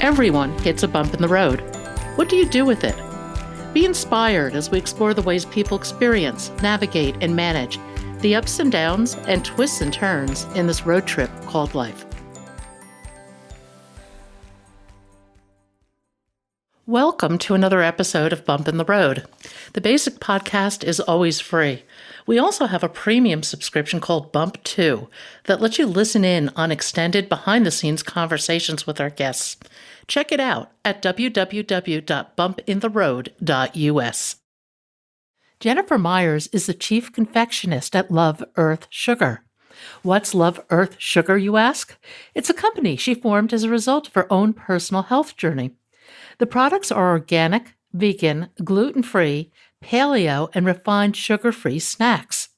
Everyone hits a bump in the road. What do you do with it? Be inspired as we explore the ways people experience, navigate, and manage the ups and downs and twists and turns in this road trip called life. Welcome to another episode of Bump in the Road. The basic podcast is always free. We also have a premium subscription called Bump 2 that lets you listen in on extended behind-the-scenes conversations with our guests. Check it out at www.bumpintheroad.us. Jennifer Meyers is the Chief Confectionist at Love Earth Sugar. What's Love Earth Sugar, you ask? It's a company she formed as a result of her own personal health journey. The products are organic, vegan, gluten-free, paleo, and refined sugar-free snacks.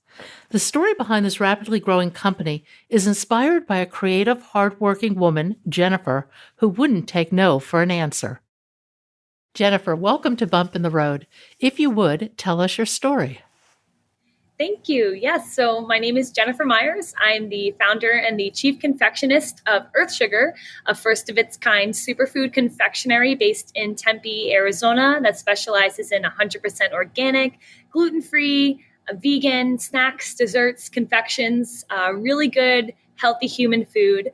The story behind this rapidly growing company is inspired by a creative, hardworking woman, Jennifer, who wouldn't take no for an answer. Jennifer, welcome to Bump in the Road. If you would, tell us your story. Thank you. Yes. So my name is Jennifer Meyers. I'm the founder and the chief confectionist of Earth Sugar, a first of its kind superfood confectionery based in Tempe, Arizona that specializes in 100% organic, gluten-free, vegan snacks, desserts, confections, really good, healthy human food.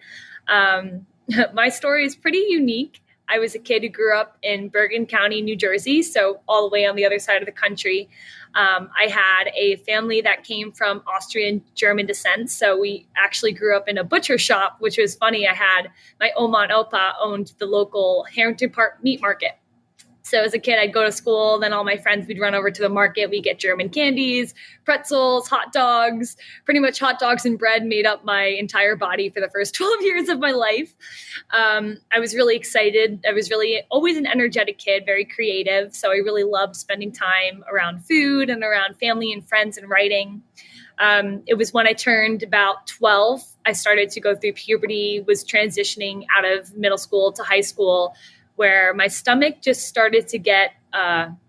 My story is pretty unique. I was a kid who grew up in Bergen County, New Jersey, so all the way on the other side of the country. I had a family that came from Austrian German descent, so we actually grew up in a butcher shop, which was funny. I had my Oma and Opa owned the local Harrington Park meat market. So as a kid, I'd go to school, then all my friends, we'd run over to the market. We'd get German candies, pretzels, hot dogs. Pretty much hot dogs and bread made up my entire body for the first 12 years of my life. I was really excited. I was really always an energetic kid, very creative. So I really loved spending time around food and around family and friends and writing. It was when I turned about 12, I started to go through puberty, was transitioning out of middle school to high school, where my stomach just started to get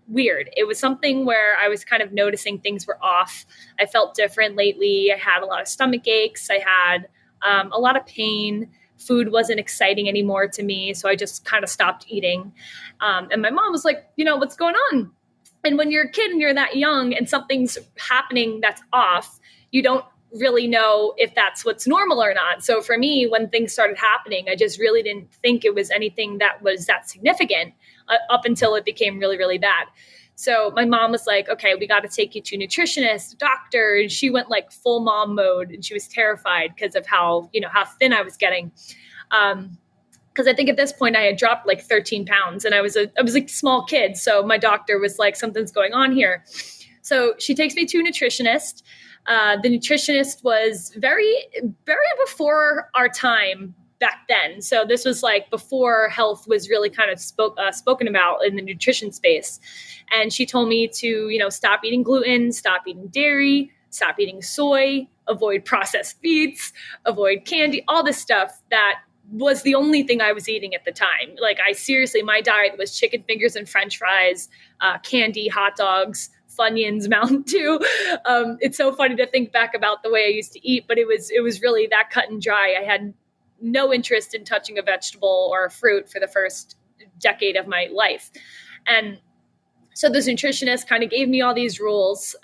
weird. It was something where I was kind of noticing things were off. I felt different lately. I had a lot of stomach aches. I had a lot of pain. Food wasn't exciting anymore to me, so I just kind of stopped eating. And my mom was like, what's going on? And when you're a kid and you're that young and something's happening that's off, you don't really know if that's what's normal or not. So for me, when things started happening, I just really didn't think it was anything that was that significant up until it became really, really bad. So my mom was like, okay, we got to take you to a nutritionist, doctor. And she went like full mom mode, and she was terrified because of how thin I was getting. Because I think at this point I had dropped like 13 pounds and I was a small kid. So my doctor was like, something's going on here. So she takes me to a nutritionist. The nutritionist was very, very before our time back then. So this was like before health was really kind of spoken about in the nutrition space. And she told me to, stop eating gluten, stop eating dairy, stop eating soy, avoid processed meats, avoid candy, all this stuff that was the only thing I was eating at the time. Like my diet was chicken fingers and French fries, candy, hot dogs, Funyuns, Mountain Dew. It's so funny to think back about the way I used to eat, but it was really that cut and dry. I had no interest in touching a vegetable or a fruit for the first decade of my life. And so this nutritionist kind of gave me all these rules.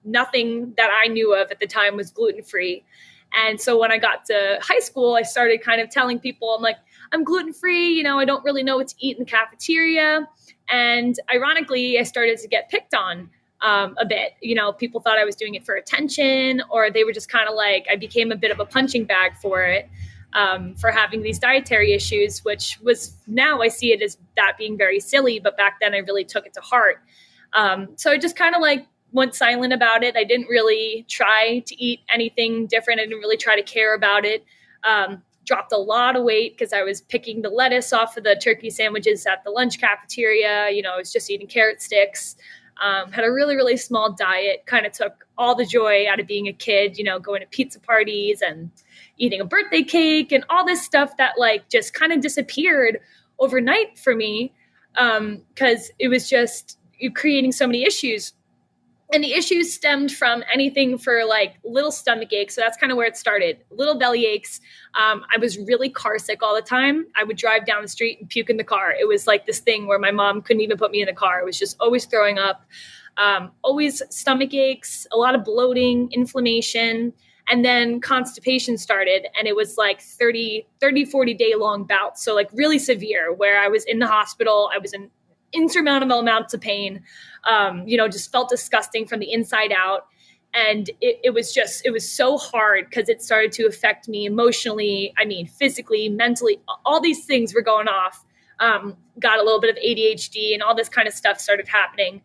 Nothing that I knew of at the time was gluten-free. And so when I got to high school, I started kind of telling people, I'm like, I'm gluten-free. I don't really know what to eat in the cafeteria. And ironically, I started to get picked on a bit. People thought I was doing it for attention, or they were just kind of like, I became a bit of a punching bag for it, for having these dietary issues, which was, now I see it as that being very silly. But back then I really took it to heart. So I just kind of like went silent about it. I didn't really try to eat anything different. I didn't really try to care about it. Dropped a lot of weight because I was picking the lettuce off of the turkey sandwiches at the lunch cafeteria. I was just eating carrot sticks. Had a really, really small diet, kind of took all the joy out of being a kid, going to pizza parties and eating a birthday cake and all this stuff that like just kind of disappeared overnight for me. Because it was just creating so many issues. And the issues stemmed from anything for like little stomach aches. So that's kind of where it started. Little belly aches. I was really car sick all the time. I would drive down the street and puke in the car. It was like this thing where my mom couldn't even put me in the car. It was just always throwing up, always stomach aches, a lot of bloating, inflammation. And then constipation started, and it was like 40 day long bouts. So like really severe, where I was in the hospital. I was in insurmountable amounts of pain, just felt disgusting from the inside out. And it was so hard because it started to affect me emotionally. I mean, physically, mentally, all these things were going off. Got a little bit of ADHD and all this kind of stuff started happening.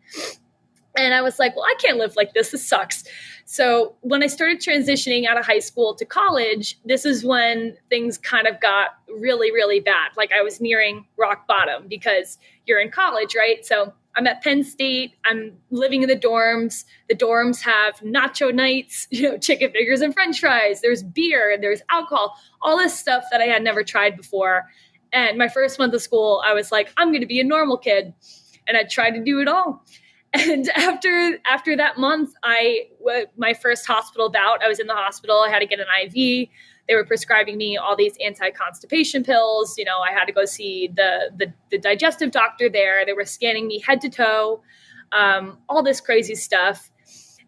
And I was like, well, I can't live like this. This sucks. So when I started transitioning out of high school to college, this is when things kind of got really, really bad. Like I was nearing rock bottom because you're in college, right? So I'm at Penn State. I'm living in the dorms. The dorms have nacho nights, chicken fingers and French fries. There's beer, there's alcohol, all this stuff that I had never tried before. And my first month of school, I was like, I'm going to be a normal kid. And I tried to do it all. And after that month, my first hospital bout, I was in the hospital. I had to get an IV. They were prescribing me all these anti-constipation pills. I had to go see the digestive doctor there. They were scanning me head to toe, all this crazy stuff.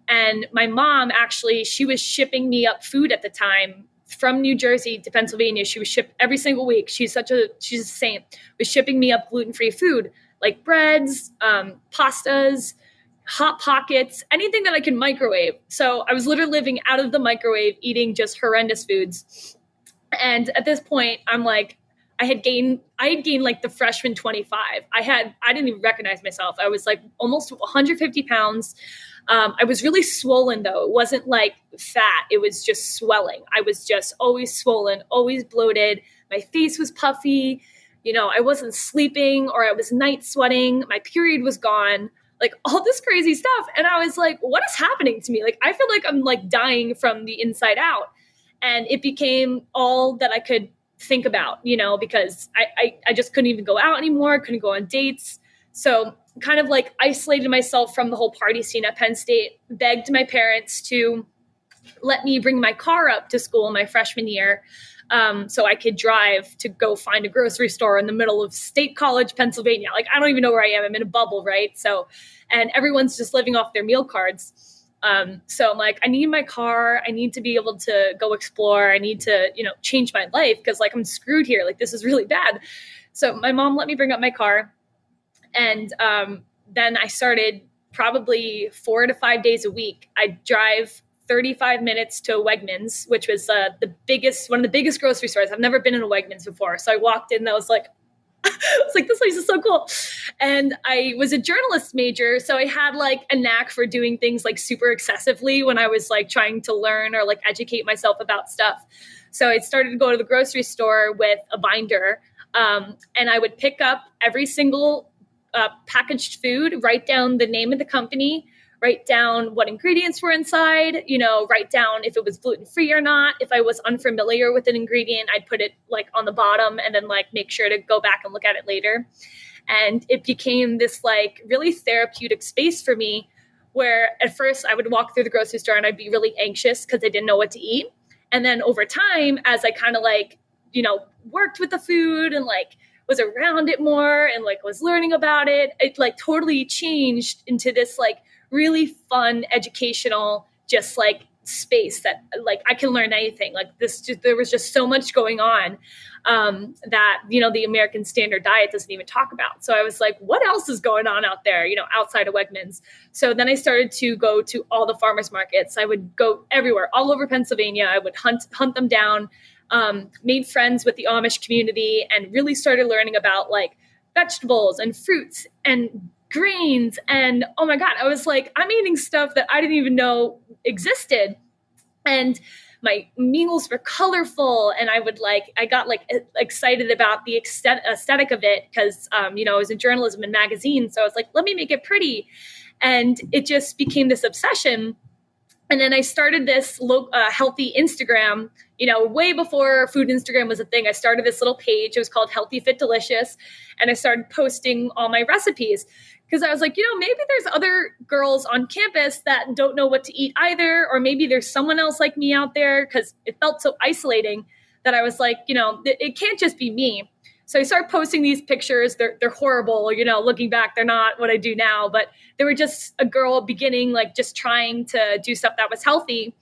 And my mom, actually, she was shipping me up food at the time from New Jersey to Pennsylvania. She was shipped every single week. She's a saint. Was shipping me up gluten-free food, like breads, pastas, Hot Pockets, anything that I can microwave. So I was literally living out of the microwave, eating just horrendous foods. And at this point, I'm like, I had gained like the freshman 25. I didn't even recognize myself. I was like almost 150 pounds. I was really swollen though. It wasn't like fat. It was just swelling. I was just always swollen, always bloated. My face was puffy. I wasn't sleeping, or I was night sweating. My period was gone, like all this crazy stuff. And I was like, what is happening to me? Like, I feel like I'm like dying from the inside out. And it became all that I could think about, because I just couldn't even go out anymore. I couldn't go on dates. So kind of like isolated myself from the whole party scene at Penn State, begged my parents to let me bring my car up to school my freshman year. So I could drive to go find a grocery store in the middle of State College, Pennsylvania. Like, I don't even know where I am. I'm in a bubble, right? So, and everyone's just living off their meal cards. So I'm like, I need my car. I need to be able to go explore. I need to, change my life because like I'm screwed here. Like, this is really bad. So my mom let me bring up my car. And then I started probably 4 to 5 days a week. I drive 35 minutes to Wegmans, which was one of the biggest grocery stores. I've never been in a Wegmans before. So I walked in and I was like, this place is so cool. And I was a journalist major. So I had like a knack for doing things like super excessively when I was like trying to learn or like educate myself about stuff. So I started to go to the grocery store with a binder, and I would pick up every single packaged food, write down the name of the company, write down what ingredients were inside, write down if it was gluten-free or not. If I was unfamiliar with an ingredient, I'd put it like on the bottom and then like make sure to go back and look at it later. And it became this like really therapeutic space for me, where at first I would walk through the grocery store and I'd be really anxious because I didn't know what to eat. And then over time, as I kind of like, worked with the food and like was around it more and like was learning about it, it like totally changed into this like really fun, educational, just like space that like I can learn anything. Like there was just so much going on that, the American standard diet doesn't even talk about. So I was like, what else is going on out there, outside of Wegmans? So then I started to go to all the farmers markets. I would go everywhere, all over Pennsylvania. I would hunt them down, made friends with the Amish community, and really started learning about like vegetables and fruits and grains. And oh my God, I was like, I'm eating stuff that I didn't even know existed. And my meals were colorful. And I got like excited about the aesthetic of it because, I was in journalism and magazine. So I was like, let me make it pretty. And it just became this obsession. And then I started this healthy Instagram, way before food Instagram was a thing. I started this little page. It was called Healthy Fit Delicious. And I started posting all my recipes because I was like, maybe there's other girls on campus that don't know what to eat either. Or maybe there's someone else like me out there, because it felt so isolating that I was like, it can't just be me. So I started posting these pictures. They're horrible, looking back, they're not what I do now, but they were just a girl beginning, like just trying to do stuff that was healthy.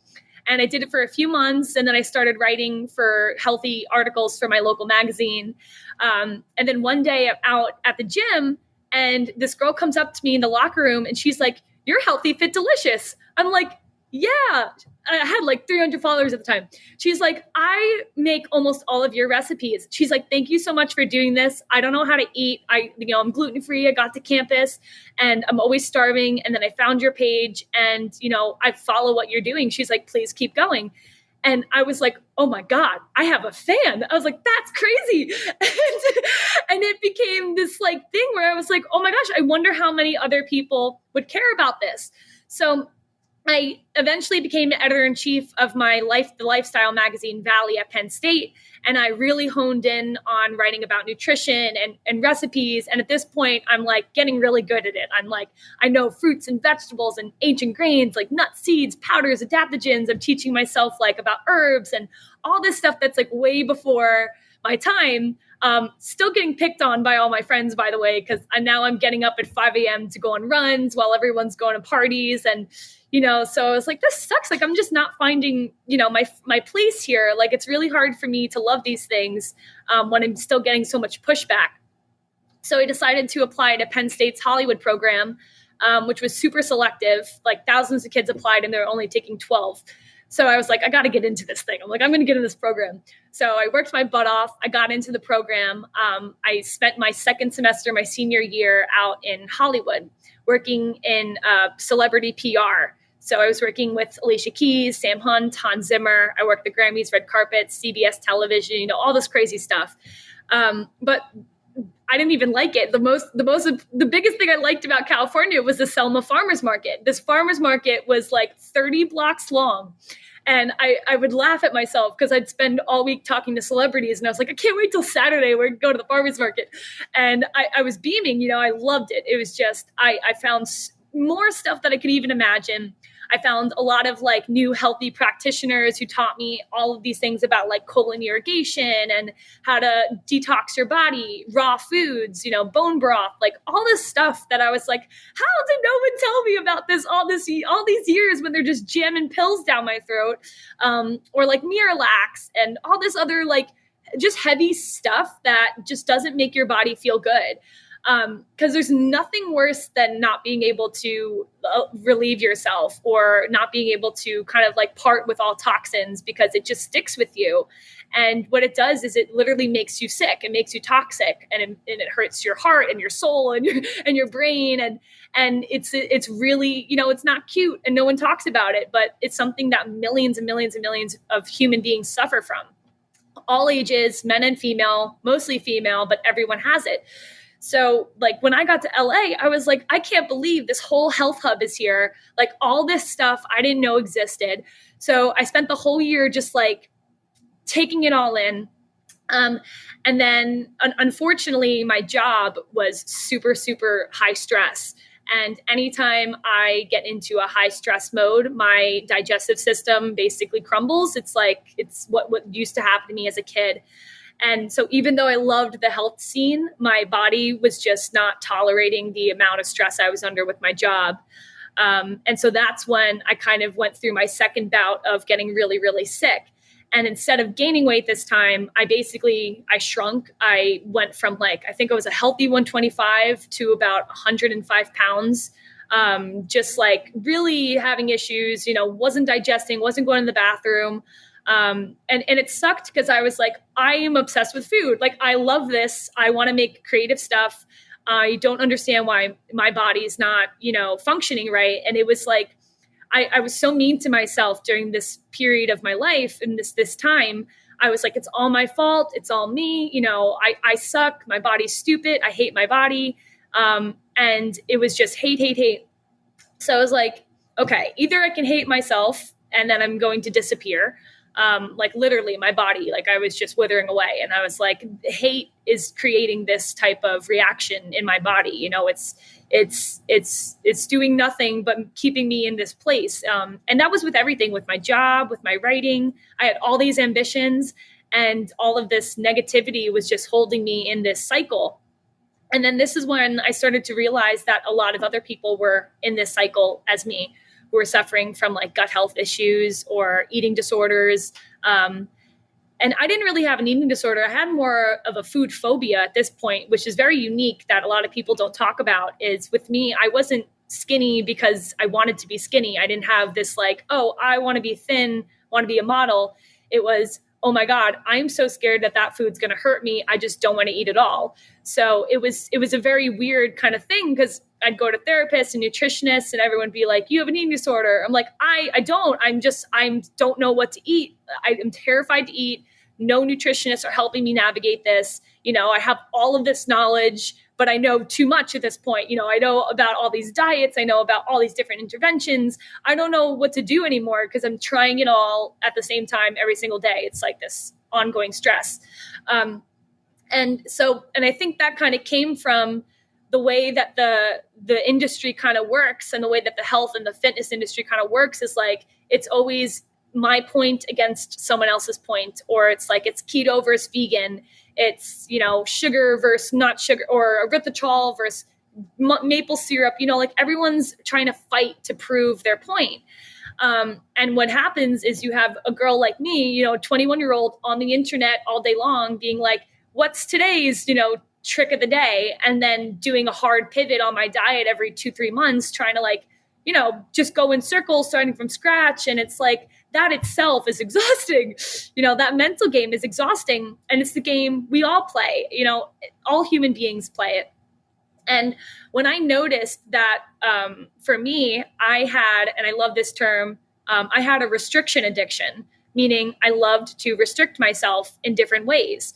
And I did it for a few months. And then I started writing for healthy articles for my local magazine. And then one day I'm out at the gym and this girl comes up to me in the locker room and she's like, "You're healthy, fit, delicious." I'm like, "Yeah." I had like 300 followers at the time. She's like, "I make almost all of your recipes." She's like, "Thank you so much for doing this. I don't know how to eat. I'm gluten free. I got to campus and I'm always starving. And then I found your page and, I follow what you're doing." She's like, "Please keep going." And I was like, "Oh my God, I have a fan." I was like, "That's crazy." And it became this like thing where I was like, "Oh my gosh, I wonder how many other people would care about this." So I eventually became the editor-in-chief of the lifestyle magazine Valley at Penn State. And I really honed in on writing about nutrition and recipes. And at this point, I'm like getting really good at it. I'm like, I know fruits and vegetables and ancient grains, like nuts, seeds, powders, adaptogens. I'm teaching myself like about herbs and all this stuff that's like way before my time. Still getting picked on by all my friends, by the way, because now I'm getting up at 5 a.m. to go on runs while everyone's going to parties. And, so I was like, this sucks. Like, I'm just not finding, my place here. Like, it's really hard for me to love these things when I'm still getting so much pushback. So I decided to apply to Penn State's Hollywood program, which was super selective. Like, thousands of kids applied and they're only taking 12. So I was like, I got to get into this thing. I'm like, I'm going to get in this program. So I worked my butt off. I got into the program. I spent my second semester, my senior year, out in Hollywood working in celebrity PR. So I was working with Alicia Keys, Sam Hunt, Hans Zimmer. I worked the Grammys, red carpets, CBS television, all this crazy stuff. But I didn't even like it. The biggest thing I liked about California was the Selma Farmers Market. This farmers market was like 30 blocks long. And I would laugh at myself because I'd spend all week talking to celebrities. And I was like, I can't wait till Saturday where we go to the farmers market. And I was beaming, I loved it. It was just, I found more stuff that I could even imagine. I found a lot of like new healthy practitioners who taught me all of these things about like colon irrigation and how to detox your body, raw foods, bone broth, like all this stuff that I was like, how did no one tell me about this all these years when they're just jamming pills down my throat, or like Miralax and all this other like just heavy stuff that just doesn't make your body feel good. Because there's nothing worse than not being able to relieve yourself or not being able to kind of like part with all toxins because it just sticks with you. And what it does is it literally makes you sick. It makes you toxic, and it hurts your heart and your soul and your brain. And it's really, it's not cute and no one talks about it, but it's something that millions and millions and millions of human beings suffer from. All ages, men and female, mostly female, but everyone has it. So like when I got to LA, I was like, I can't believe this whole health hub is here. Like all this stuff I didn't know existed. So I spent the whole year just like taking it all in. And then unfortunately, my job was super, super high stress. And anytime I get into a high stress mode, my digestive system basically crumbles. It's what used to happen to me as a kid. And so even though I loved the health scene, my body was just not tolerating the amount of stress I was under with my job. And so that's when I kind of went through my second bout of getting really, really sick. And instead of gaining weight this time, I shrunk. I went from I think I was a healthy 125 to about 105 pounds. Just like really having issues, wasn't digesting, wasn't going to the bathroom. And it sucked because I was like, I am obsessed with food. Like, I love this. I want to make creative stuff. I don't understand why my body's not, functioning right. And it was like, I was so mean to myself during this period of my life and this time. I was like, it's all my fault. It's all me. I suck. My body's stupid. I hate my body. And it was just hate. So I was like, okay, either I can hate myself and then I'm going to disappear. Like literally my body, like I was just withering away. And I was like, hate is creating this type of reaction in my body. You know, it's doing nothing but keeping me in this place. And that was with everything, with my job, with my writing. I had all these ambitions, and all of this negativity was just holding me in this cycle. And then this is when I started to realize that a lot of other people were in this cycle as me, who were suffering from like gut health issues or eating disorders. And I didn't really have an eating disorder. I had more of a food phobia at this point, which is very unique that a lot of people don't talk about. Is with me, I wasn't skinny because I wanted to be skinny. I didn't have this like, oh, I want to be thin, want to be a model. It was, oh my God, I'm so scared that that food's going to hurt me. I just don't want to eat at all. So it was a very weird kind of thing, because I'd go to therapists and nutritionists and everyone would be like, you have an eating disorder. I'm like, I don't, I don't know what to eat. I am terrified to eat. No nutritionists are helping me navigate this. You know, I have all of this knowledge, but I know too much at this point. You know, I know about all these diets. I know about all these different interventions. I don't know what to do anymore because I'm trying it all at the same time every single day. It's like this ongoing stress. And I think that kind of came from the way that the industry kind of works, and the way that the health and the fitness industry kind of works is like, it's always my point against someone else's point, or it's like, it's keto versus vegan. It's, you know, sugar versus not sugar, or erythritol versus maple syrup, you know, like everyone's trying to fight to prove their point. And what happens is you have a girl like me, you know, a 21-year-old on the internet all day long being like, what's today's, you know, trick of the day? And then doing a hard pivot on my diet every 2-3 months, trying to like, you know, just go in circles, starting from scratch. And it's like, that itself is exhausting. You know, that mental game is exhausting. And it's the game we all play, you know, all human beings play it. And when I noticed that, for me, I had, and I love this term, I had a restriction addiction, meaning I loved to restrict myself in different ways.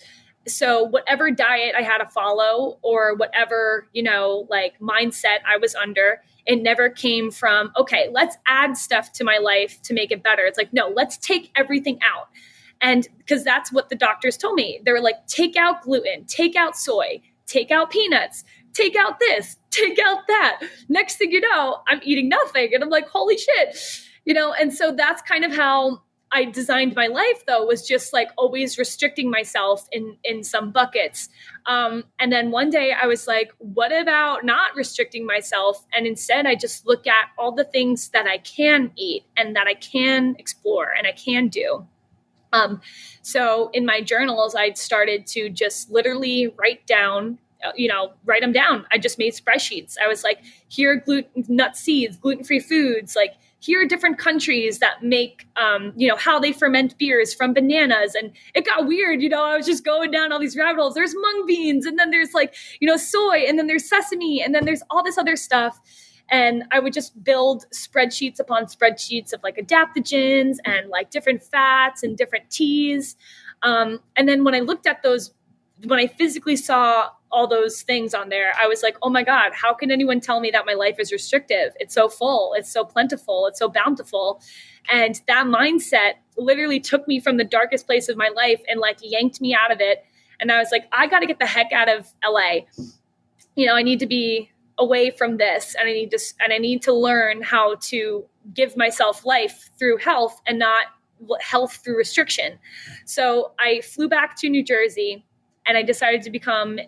So whatever diet I had to follow, or whatever, you know, like mindset I was under, it never came from, okay, let's add stuff to my life to make it better. It's like, no, let's take everything out. And because that's what the doctors told me. They were like, take out gluten, take out soy, take out peanuts, take out this, take out that. Next thing you know, I'm eating nothing. And I'm like, holy shit, you know? And so that's kind of how I designed my life, though, was just like always restricting myself in some buckets. And then one day I was like, what about not restricting myself? And instead I just look at all the things that I can eat and that I can explore and I can do. So in my journals, I'd started to just literally write them down. I just made spreadsheets. I was like, here are nut seeds, gluten-free foods, like, here are different countries that make, how they ferment beers from bananas. And it got weird. You know, I was just going down all these rabbit holes. There's mung beans, and then there's like, you know, soy, and then there's sesame, and then there's all this other stuff. And I would just build spreadsheets upon spreadsheets of like adaptogens and like different fats and different teas. And then when I looked at those, when I physically saw all those things on there, I was like, oh my God, how can anyone tell me that my life is restrictive? It's so full. It's so plentiful. It's so bountiful. And that mindset literally took me from the darkest place of my life and like yanked me out of it. And I was like, I got to get the heck out of LA. You know, I need to be away from this, and I need to learn how to give myself life through health and not health through restriction. So I flew back to New Jersey, and I decided to become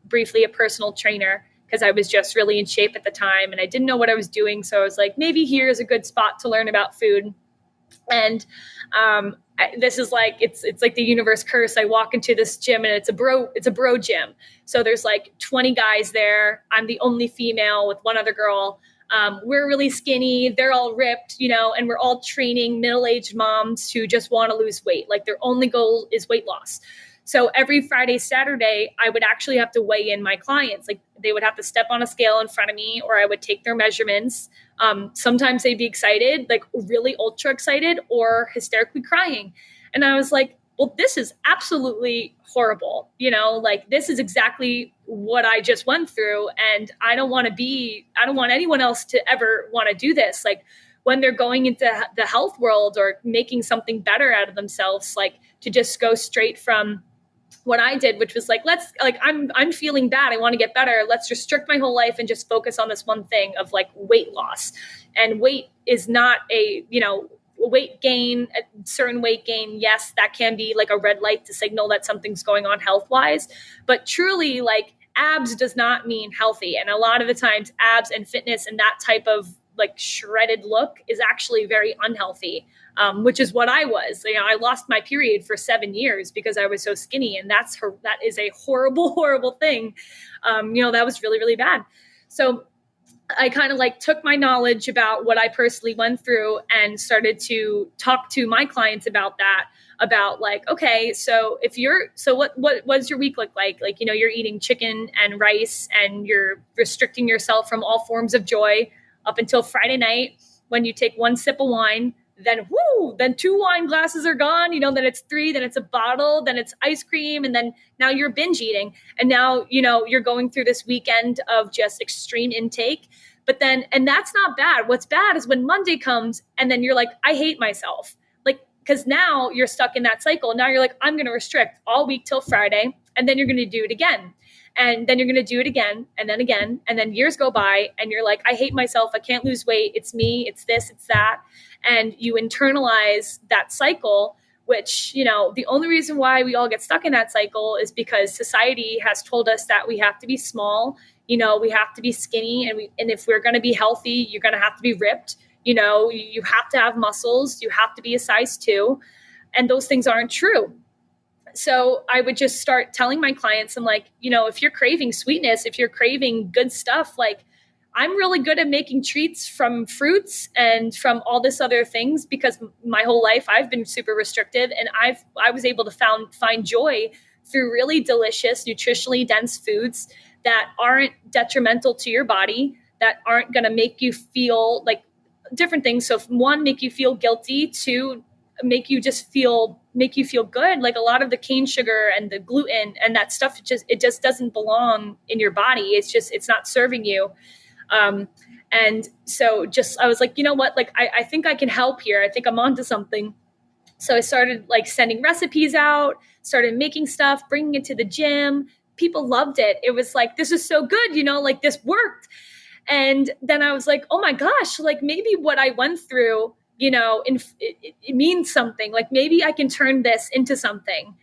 briefly a personal trainer, because I was just really in shape at the time and I didn't know what I was doing. So I was like, maybe here's a good spot to learn about food. And this is like, it's like the universe curse. I walk into this gym and it's a bro gym. So there's like 20 guys there. I'm the only female with one other girl. We're really skinny. They're all ripped, you know, and we're all training middle-aged moms who just want to lose weight. Like their only goal is weight loss. So every Friday, Saturday, I would actually have to weigh in my clients. Like they would have to step on a scale in front of me, or I would take their measurements. Sometimes they'd be excited, like really ultra excited, or hysterically crying. And I was like, well, this is absolutely horrible. You know, like this is exactly what I just went through. And I don't want anyone else to ever want to do this. Like when they're going into the health world or making something better out of themselves, like to just go straight from what I did, which was like, I'm feeling bad. I want to get better. Let's restrict my whole life and just focus on this one thing of like weight loss. And weight is not weight gain, a certain weight gain. Yes, that can be like a red light to signal that something's going on health wise, but truly like abs does not mean healthy. And a lot of the times abs and fitness and that type of like shredded look is actually very unhealthy, which is what I was. I lost my period for 7 years because I was so skinny, and that is a horrible, horrible thing. That was really, really bad. So I kind of like took my knowledge about what I personally went through and started to talk to my clients about that, about like, okay, so what does your week look like? Like, you're eating chicken and rice and you're restricting yourself from all forms of joy up until Friday night when you take one sip of wine, then 2 wine glasses are gone, then it's 3, then it's a bottle, then it's ice cream. And then now you're binge eating. And now, you're going through this weekend of just extreme intake. But then, and that's not bad. What's bad is when Monday comes and then you're like, I hate myself. Like, because now you're stuck in that cycle. Now you're like, I'm going to restrict all week till Friday. And then you're going to do it again. And then you're going to do it again. And then years go by and you're like, I hate myself. I can't lose weight. It's me. It's this, it's that. And you internalize that cycle, which, the only reason why we all get stuck in that cycle is because society has told us that we have to be small, we have to be skinny. And if we're going to be healthy, you're going to have to be ripped. You have to have muscles. You have to be a size 2. And those things aren't true. So I would just start telling my clients, I'm like, if you're craving sweetness, if you're craving good stuff, like I'm really good at making treats from fruits and from all this other things because my whole life I've been super restrictive, and I was able to find joy through really delicious, nutritionally dense foods that aren't detrimental to your body, that aren't going to make you feel like different things. So 1, make you feel guilty. 2, make you feel good. Like a lot of the cane sugar and the gluten and that stuff, it just doesn't belong in your body. It's not serving you. And so I was like, you know what, like, I think I can help here. I think I'm onto something. So I started like sending recipes out, started making stuff, bringing it to the gym. People loved it. It was like, this is so good, like this worked. And then I was like, oh my gosh, like maybe what I went through, it means something. Like maybe I can turn this into something.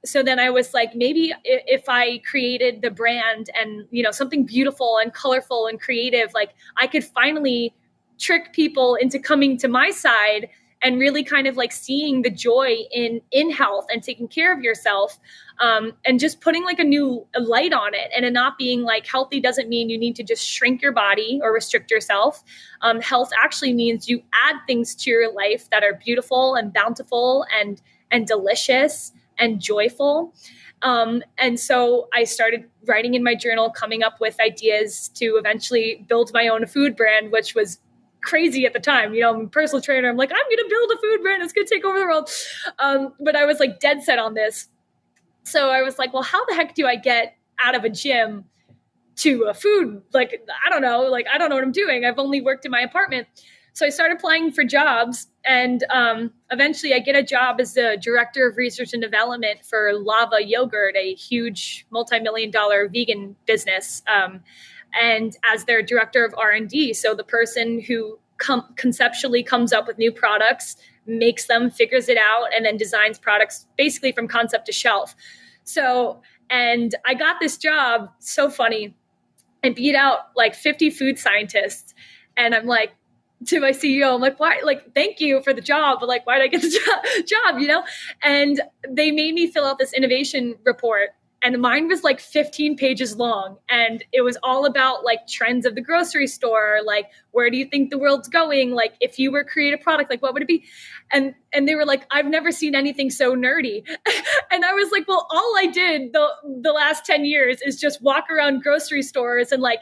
So then I was like, maybe if I created the brand and, something beautiful and colorful and creative, like I could finally trick people into coming to my side and really kind of like seeing the joy in health and taking care of yourself, and just putting like a new light on it, and it not being like healthy doesn't mean you need to just shrink your body or restrict yourself. Health actually means you add things to your life that are beautiful and bountiful and delicious and joyful. And so I started writing in my journal, coming up with ideas to eventually build my own food brand, which was crazy at the time. I'm a personal trainer. I'm like, I'm going to build a food brand. It's going to take over the world. But I was like dead set on this. So I was like, well, how the heck do I get out of a gym to a food? Like, I don't know what I'm doing. I've only worked in my apartment. So I started applying for jobs, and eventually I get a job as the director of research and development for Lava Yogurt, a huge multi-million-dollar vegan business. And as their director of R&D, so the person who conceptually comes up with new products, makes them, figures it out, and then designs products basically from concept to shelf. So, and I got this job, so funny, and beat out like 50 food scientists. And I'm like, to my CEO, I'm like, why? Like, thank you for the job, but like, why did I get the job? And they made me fill out this innovation report. And mine was like 15 pages long. And it was all about like trends of the grocery store. Like, where do you think the world's going? Like, if you were to create a product, like what would it be? And they were like, I've never seen anything so nerdy. And I was like, well, all I did the last 10 years is just walk around grocery stores and like,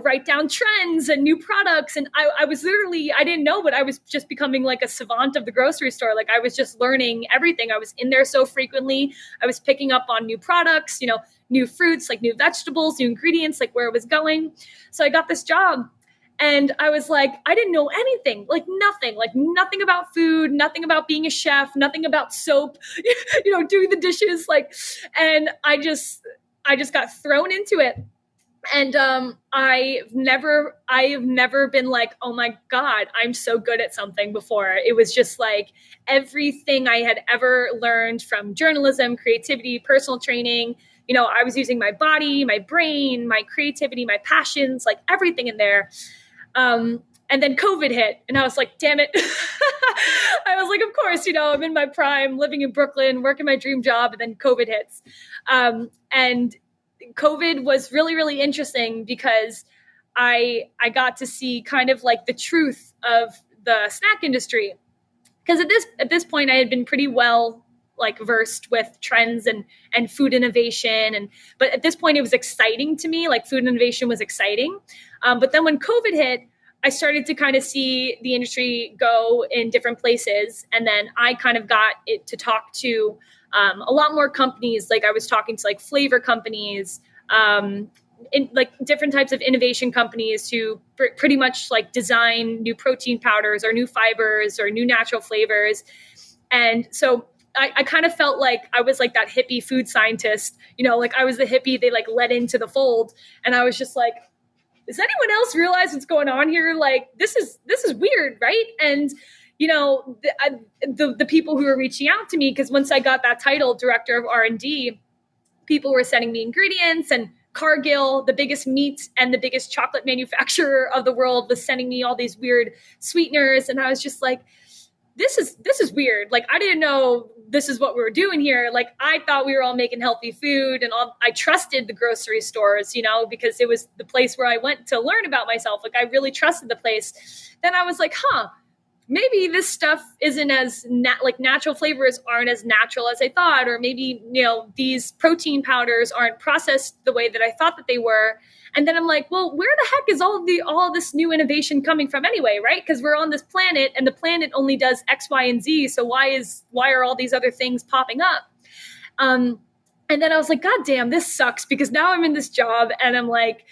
write down trends and new products. And I was literally, I didn't know, but I was just becoming like a savant of the grocery store. Like I was just learning everything. I was in there so frequently. I was picking up on new products, new fruits, like new vegetables, new ingredients, like where it was going. So I got this job. And I was like, I didn't know anything, like nothing about food, nothing about being a chef, nothing about soap, doing the dishes. And I just got thrown into it. And I have never been like, oh my God, I'm so good at something before. It was just like everything I had ever learned from journalism, creativity, personal training. I was using my body, my brain, my creativity, my passions, like everything in there. And then COVID hit, and I was like, damn it. I was like, of course, I'm in my prime, living in Brooklyn, working my dream job, and then COVID hits. And COVID was really, really interesting because I got to see kind of like the truth of the snack industry. Because at this point, I had been pretty well like versed with trends and food innovation, but at this point, it was exciting to me. Like food innovation was exciting. But then when COVID hit, I started to kind of see the industry go in different places, and then I kind of got it to talk to a lot more companies. Like I was talking to like flavor companies, in like different types of innovation companies who pretty much like design new protein powders or new fibers or new natural flavors. And so I kind of felt like I was like that hippie food scientist, like I was the hippie they like let into the fold. And I was just like, does anyone else realize what's going on here? Like, this is weird, right? And the people who were reaching out to me, because once I got that title, director of R&D, people were sending me ingredients, and Cargill, the biggest meat and the biggest chocolate manufacturer of the world, was sending me all these weird sweeteners. And I was just like, this is weird. Like, I didn't know this is what we were doing here. Like, I thought we were all making healthy food, and I trusted the grocery stores, because it was the place where I went to learn about myself. Like, I really trusted the place. Then I was like, maybe this stuff isn't as natural flavors aren't as natural as I thought, or maybe, these protein powders aren't processed the way that I thought that they were. And then I'm like, well, where the heck is all this new innovation coming from anyway, right? Because we're on this planet, and the planet only does X, Y, and Z. So why are all these other things popping up? And then I was like, God damn, this sucks, because now I'm in this job, and I'm like,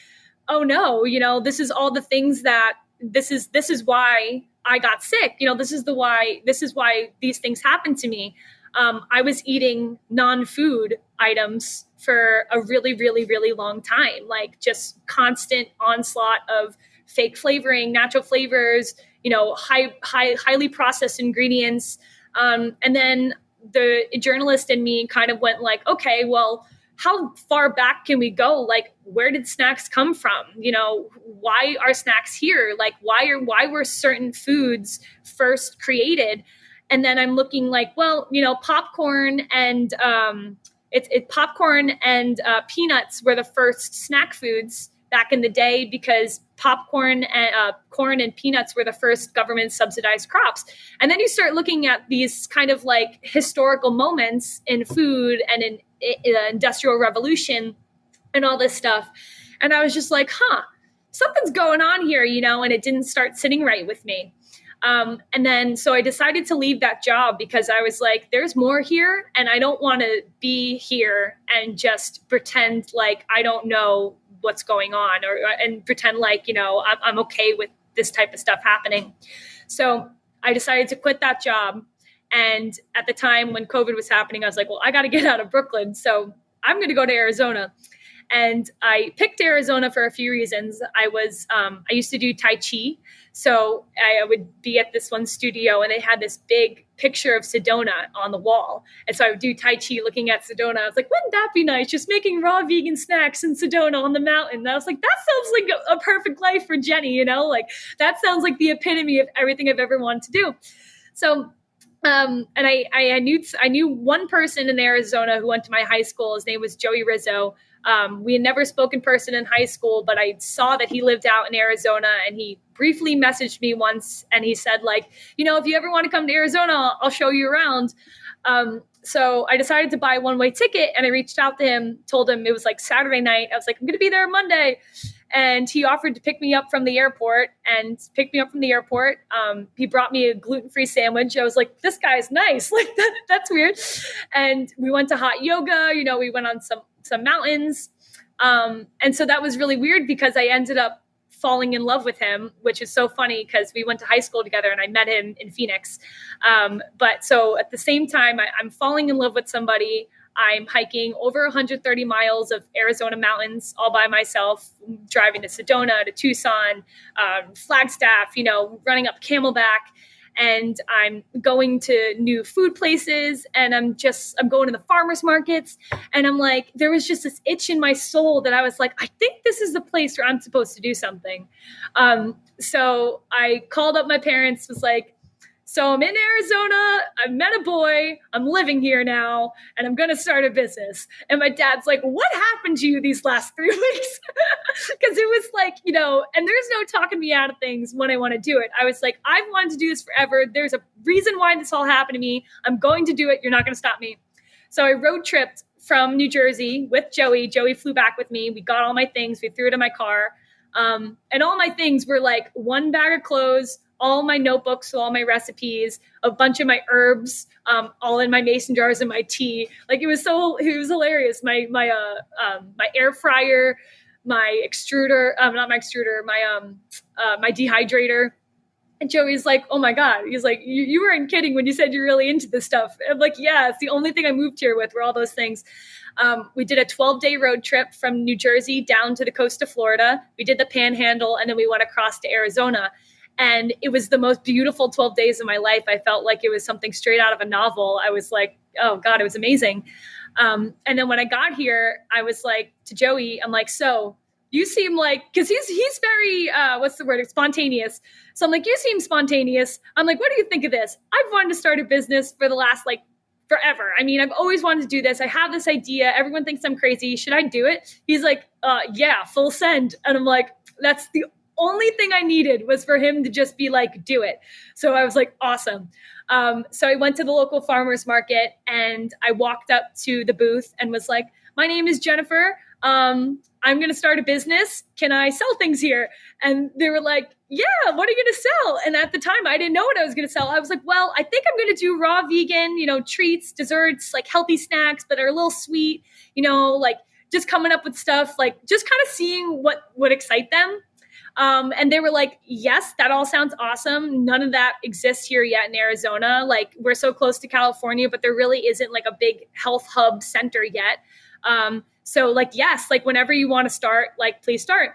oh no, this is all the things that this is why I got sick. This is why these things happened to me. I was eating non-food items for a really, really, really long time, like just constant onslaught of fake flavoring, natural flavors, highly processed ingredients. And then the journalist in me kind of went like, okay, well, how far back can we go? Like, where did snacks come from? Why are snacks here? Like, why were certain foods first created? And then I'm looking like, well, popcorn and popcorn and peanuts were the first snack foods back in the day, because popcorn and corn and peanuts were the first government subsidized crops. And then you start looking at these kind of like historical moments in food and in industrial revolution and all this stuff. And I was just like, something's going on here, and it didn't start sitting right with me. And then, so I decided to leave that job, because I was like, there's more here, and I don't want to be here and just pretend like I don't know what's going on, and pretend like, I'm okay with this type of stuff happening. So I decided to quit that job. And at the time when COVID was happening, I was like, well, I got to get out of Brooklyn. So I'm going to go to Arizona. And I picked Arizona for a few reasons. I used to do Tai Chi. So I would be at this one studio, and they had this big picture of Sedona on the wall. And so I would do Tai Chi looking at Sedona. I was like, wouldn't that be nice? Just making raw vegan snacks in Sedona on the mountain. And I was like, that sounds like a perfect life for Jenny, like that sounds like the epitome of everything I've ever wanted to do. So and I knew one person in Arizona who went to my high school. His name was Joey Rizzo. We had never spoken in person in high school, but I saw that he lived out in Arizona, and he briefly messaged me once, and he said, like, if you ever want to come to Arizona, I'll show you around. So I decided to buy a one-way ticket, and I reached out to him, told him it was like Saturday night. I was like, I'm going to be there Monday. And he offered to pick me up from the airport, He brought me a gluten-free sandwich. I was like, this guy's nice. Like, that's weird. And we went to hot yoga. We went on some mountains. And so that was really weird, because I ended up falling in love with him, which is so funny because we went to high school together and I met him in Phoenix. But so at the same time, I'm falling in love with somebody. I'm hiking over 130 miles of Arizona mountains all by myself, driving to Sedona, to Tucson, Flagstaff, running up Camelback. And I'm going to new food places, and I'm going to the farmers markets. And I'm like, there was just this itch in my soul that I was like, I think this is the place where I'm supposed to do something. So I called up my parents, was like, so I'm in Arizona, I've met a boy, I'm living here now, and I'm going to start a business. And my dad's like, what happened to you these last 3 weeks? Because it was like, and there's no talking me out of things when I want to do it. I was like, I've wanted to do this forever. There's a reason why this all happened to me. I'm going to do it. You're not going to stop me. So I road tripped from New Jersey with Joey. Joey flew back with me. We got all my things. We threw it in my car. And all my things were like one bag of clothes, all my notebooks, so all my recipes, a bunch of my herbs, all in my mason jars and my tea. Like it was hilarious. My air fryer, my extruder, not my extruder, my dehydrator. And Joey's like, oh my God. He's like, you weren't kidding when you said you're really into this stuff. I'm like, yeah, it's the only thing I moved here with were all those things. We did a 12-day road trip from New Jersey down to the coast of Florida. We did the Panhandle, and then we went across to Arizona. And it was the most beautiful 12 days of my life. I felt like it was something straight out of a novel. I was like, oh God, it was amazing. And then when I got here, I was like to Joey, I'm like, so you seem like, because he's very, spontaneous. So I'm like, you seem spontaneous. I'm like, what do you think of this? I've wanted to start a business for the last forever. I mean, I've always wanted to do this. I have this idea. Everyone thinks I'm crazy. Should I do it? He's like, yeah, full send. And I'm like, that's the only thing I needed was for him to just be like, do it. So I was like, awesome. So I went to the local farmers market and I walked up to the booth and was like, my name is Jennifer. I'm going to start a business. Can I sell things here? And they were like, yeah, what are you going to sell? And at the time I didn't know what I was going to sell. I was like, well, I think I'm going to do raw vegan, treats, desserts, like healthy snacks, but are a little sweet, like just coming up with stuff, like just kind of seeing what would excite them. And they were like, yes, that all sounds awesome. None of that exists here yet in Arizona. Like we're so close to California, but there really isn't like a big health hub center yet. So like, yes, like whenever you want to start, like, please start.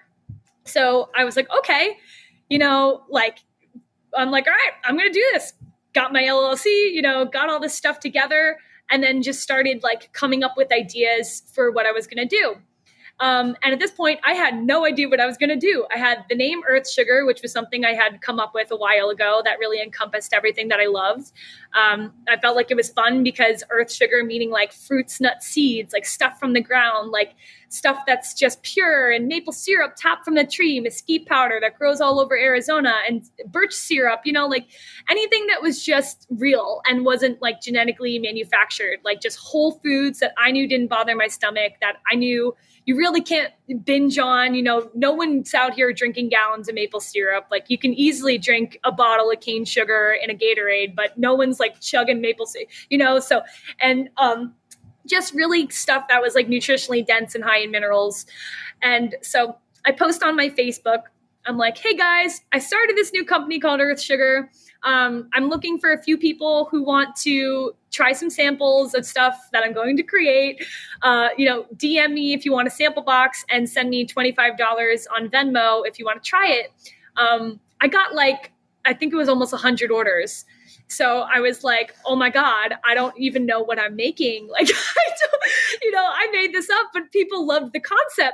So I was like, okay, I'm like, all right, I'm going to do this. Got my LLC, got all this stuff together and then just started like coming up with ideas for what I was going to do. And at this point, I had no idea what I was going to do. I had the name Earth Sugar, which was something I had come up with a while ago that really encompassed everything that I loved. I felt like it was fun because Earth Sugar, meaning like fruits, nuts, seeds, like stuff from the ground, like stuff that's just pure, and maple syrup tapped from the tree, mesquite powder that grows all over Arizona, and birch syrup, like anything that was just real and wasn't like genetically manufactured, like just whole foods that I knew didn't bother my stomach, that I knew you really can't binge on. No one's out here drinking gallons of maple syrup. Like you can easily drink a bottle of cane sugar in a Gatorade, but no one's like chugging maple syrup, so, and just really stuff that was like nutritionally dense and high in minerals. And so I post on my Facebook, I'm like, hey guys, I started this new company called Earth Sugar. I'm looking for a few people who want to try some samples of stuff that I'm going to create. DM me if you want a sample box and send me $25 on Venmo if you want to try it. I got I think it was almost 100 orders. So I was like, oh my God, I don't even know what I'm making. Like, I made this up, but people loved the concept.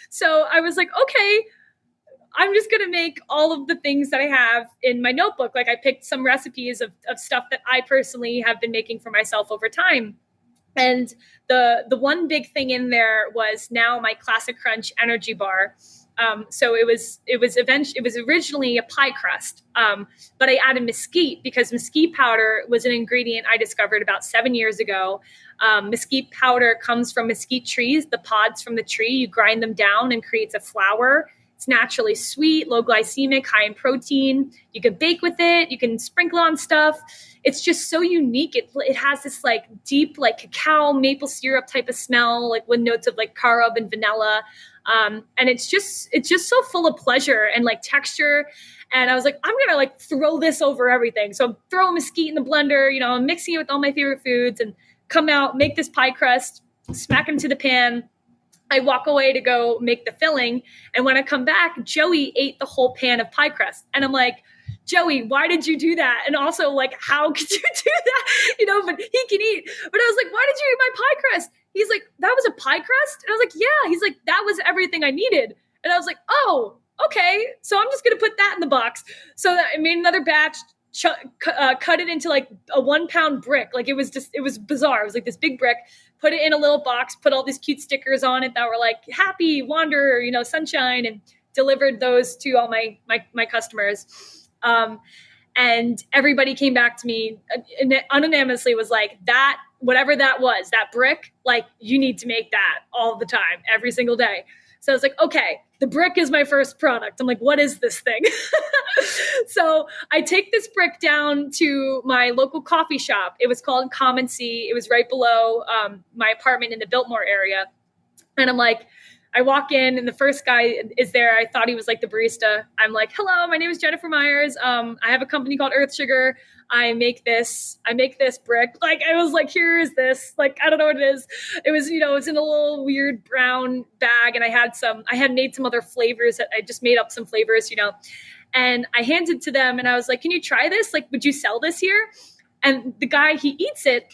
So I was like, okay, I'm just going to make all of the things that I have in my notebook. Like I picked some recipes of stuff that I personally have been making for myself over time. And the one big thing in there was now my Classic Crunch energy bar. So it was originally a pie crust, but I added mesquite because mesquite powder was an ingredient I discovered about 7 years ago. Mesquite powder comes from mesquite trees, the pods from the tree. You grind them down and creates a flour. It's naturally sweet, low glycemic, high in protein. You can bake with it. You can sprinkle on stuff. It's just so unique. It has this deep cacao maple syrup type of smell, with notes of carob and vanilla. And it's just so full of pleasure and like texture. And I was like, I'm gonna like throw this over everything. So I'm throwing mesquite in the blender, I'm mixing it with all my favorite foods, and come out, make this pie crust, smack into the pan. I walk away to go make the filling. And when I come back, Joey ate the whole pan of pie crust. And I'm like, Joey, why did you do that? And also, like, how could you do that? But he can eat. But I was like, why did you eat my pie crust? He's like, that was a pie crust? And I was like, yeah. He's like, that was everything I needed. And I was like, oh, okay. So I'm just going to put that in the box. So I made another batch, cut it into like a 1 pound brick. Like it was bizarre. It was like this big brick, put it in a little box, put all these cute stickers on it that were like happy, wander, sunshine, and delivered those to all my customers. And everybody came back to me unanimously, was like, that, whatever that was, that brick, like, you need to make that all the time, every single day. So I was like, okay, the brick is my first product. I'm like, what is this thing? So I take this brick down to my local coffee shop. It was called Common C. It was right below my apartment in the Biltmore area. And I'm like, I walk in and the first guy is there. I thought he was like the barista. I'm like, hello, my name is Jennifer Meyers. I have a company called Earth Sugar. I make this brick. Like, I was like, here is this. Like, I don't know what it is. It was, it's in a little weird brown bag. And I had made some other flavors. I just made up some flavors, and I handed it to them and I was like, can you try this? Like, would you sell this here? And the guy, he eats it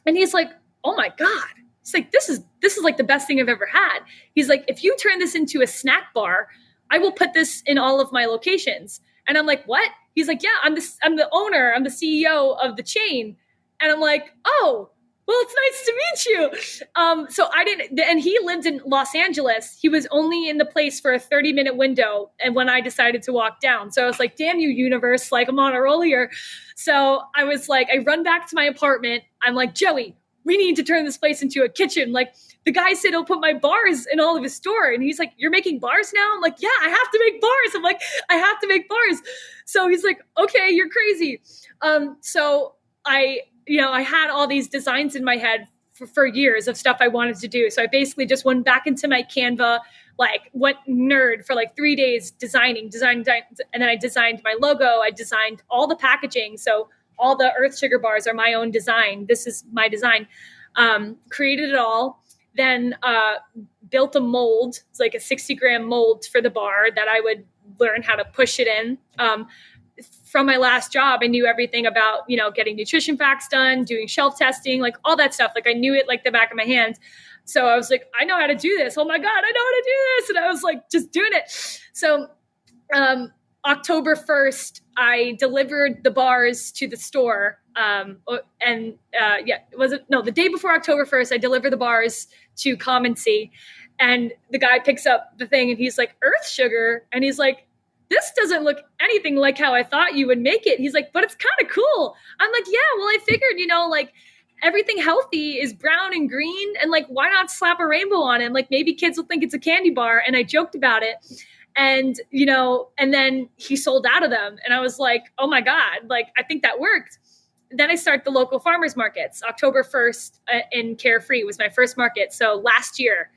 and he's like, oh my God. He's like, this is like the best thing I've ever had. He's like, if you turn this into a snack bar, I will put this in all of my locations. And I'm like, what? He's like, yeah, I'm the owner. I'm the CEO of the chain. And I'm like, oh, well, it's nice to meet you. So I didn't, and he lived in Los Angeles. He was only in the place for a 30-minute window. And when I decided to walk down, so I was like, damn you, universe, like, I'm on a roll here. So I was like, I run back to my apartment. I'm like, Joey, we need to turn this place into a kitchen. Like, the guy said he'll put my bars in all of his store. And he's like, you're making bars now? I'm like, yeah, I have to make bars. I'm like, I have to make bars. So he's like, okay, you're crazy. So I had all these designs in my head for years of stuff I wanted to do. So I basically just went back into my Canva, like went nerd for like 3 days designing. And then I designed my logo. I designed all the packaging. So all the Earth Sugar bars are my own design. This is my design. Created it all. Then built a mold. It's like a 60-gram mold for the bar that I would learn how to push it in. From my last job, I knew everything about, getting nutrition facts done, doing shelf testing, like all that stuff. Like I knew it like the back of my hand. So I was like, I know how to do this. Oh my God, I know how to do this. And I was like, just doing it. So October 1st, I delivered the bars to the store. The day before October 1st, I delivered the bars to Common C. And the guy picks up the thing and he's like, Earth Sugar? And he's like, this doesn't look anything like how I thought you would make it. He's like, but it's kind of cool. I'm like, yeah, well, I figured, like everything healthy is brown and green. And like, why not slap a rainbow on it? And like, maybe kids will think it's a candy bar. And I joked about it. And, and then he sold out of them. And I was like, oh my God, like, I think that worked. Then I start the local farmers markets. October 1st in Carefree was my first market. So last year,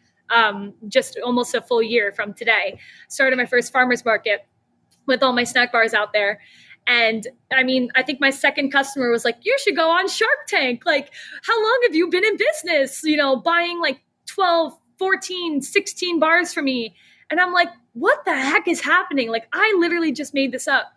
just almost a full year from today, started my first farmers market with all my snack bars out there. And I mean, I think my second customer was like, you should go on Shark Tank. Like, how long have you been in business? Buying like 12, 14, 16 bars for me. And I'm like, what the heck is happening? Like, I literally just made this up.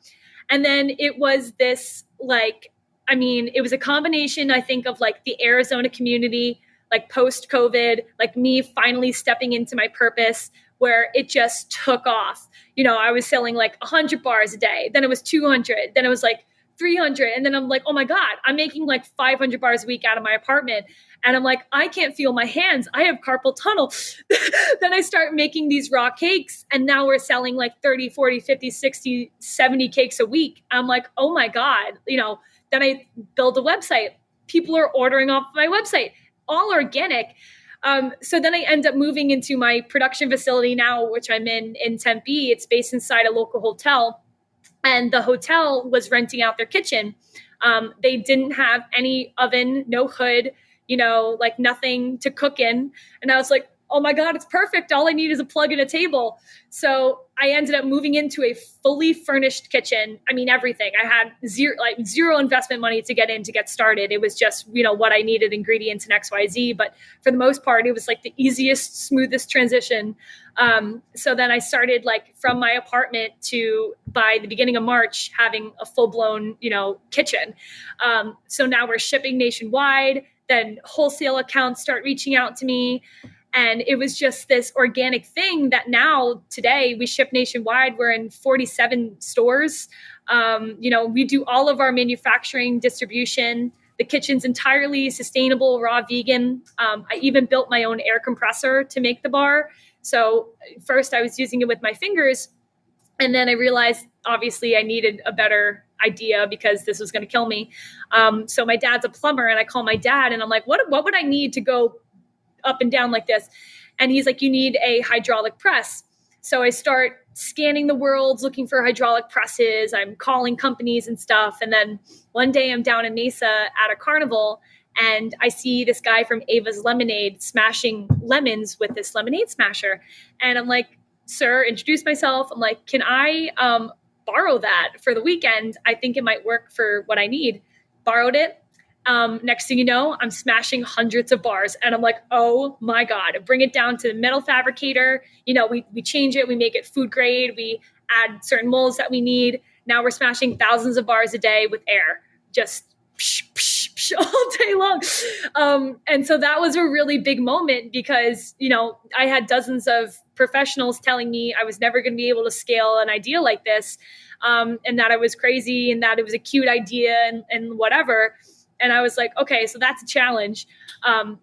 And then it was this, like, I mean, it was a combination, I think, of like the Arizona community, like post-COVID, like me finally stepping into my purpose, where it just took off. I was selling like 100 bars a day. Then it was 200. Then it was like 300. And then I'm like, oh my God, I'm making like 500 bars a week out of my apartment. And I'm like, I can't feel my hands. I have carpal tunnel. Then I start making these raw cakes. And now we're selling like 30, 40, 50, 60, 70 cakes a week. I'm like, oh my God. Then I build a website. People are ordering off my website, all organic. So then I end up moving into my production facility now, which I'm in Tempe. It's based inside a local hotel. And the hotel was renting out their kitchen. They didn't have any oven, no hood, like nothing to cook in. And I was like, oh my God, it's perfect. All I need is a plug and a table. So I ended up moving into a fully furnished kitchen. I mean, everything. I had zero investment money to get in to get started. It was just, what I needed, ingredients and XYZ. But for the most part, it was like the easiest, smoothest transition. So then I started like from my apartment to by the beginning of March having a full blown, kitchen. So now we're shipping nationwide. Then wholesale accounts start reaching out to me. And it was just this organic thing that now today we ship nationwide. We're in 47 stores. We do all of our manufacturing, distribution. The kitchen's entirely sustainable, raw, vegan. I even built my own air compressor to make the bar. So first I was using it with my fingers. And then I realized, obviously, I needed a better idea because this was going to kill me. So my dad's a plumber, and I call my dad, and I'm like, what would I need to go up and down like this? And he's like, you need a hydraulic press. So I start scanning the world, looking for hydraulic presses. I'm calling companies and stuff. And then one day I'm down in Mesa at a carnival, and I see this guy from Ava's Lemonade smashing lemons with this lemonade smasher. And I'm like, sir, introduce myself. I'm like, can I borrow that for the weekend? I think it might work for what I need. Borrowed it. Next thing you know, I'm smashing hundreds of bars, and I'm like, oh my God, bring it down to the metal fabricator. We change it. We make it food grade. We add certain molds that we need. Now we're smashing thousands of bars a day with air, just psh, psh, psh, all day long. And so that was a really big moment because, I had dozens of professionals telling me I was never going to be able to scale an idea like this, and that I was crazy and that it was a cute idea and whatever. And I was like, okay, so that's a challenge.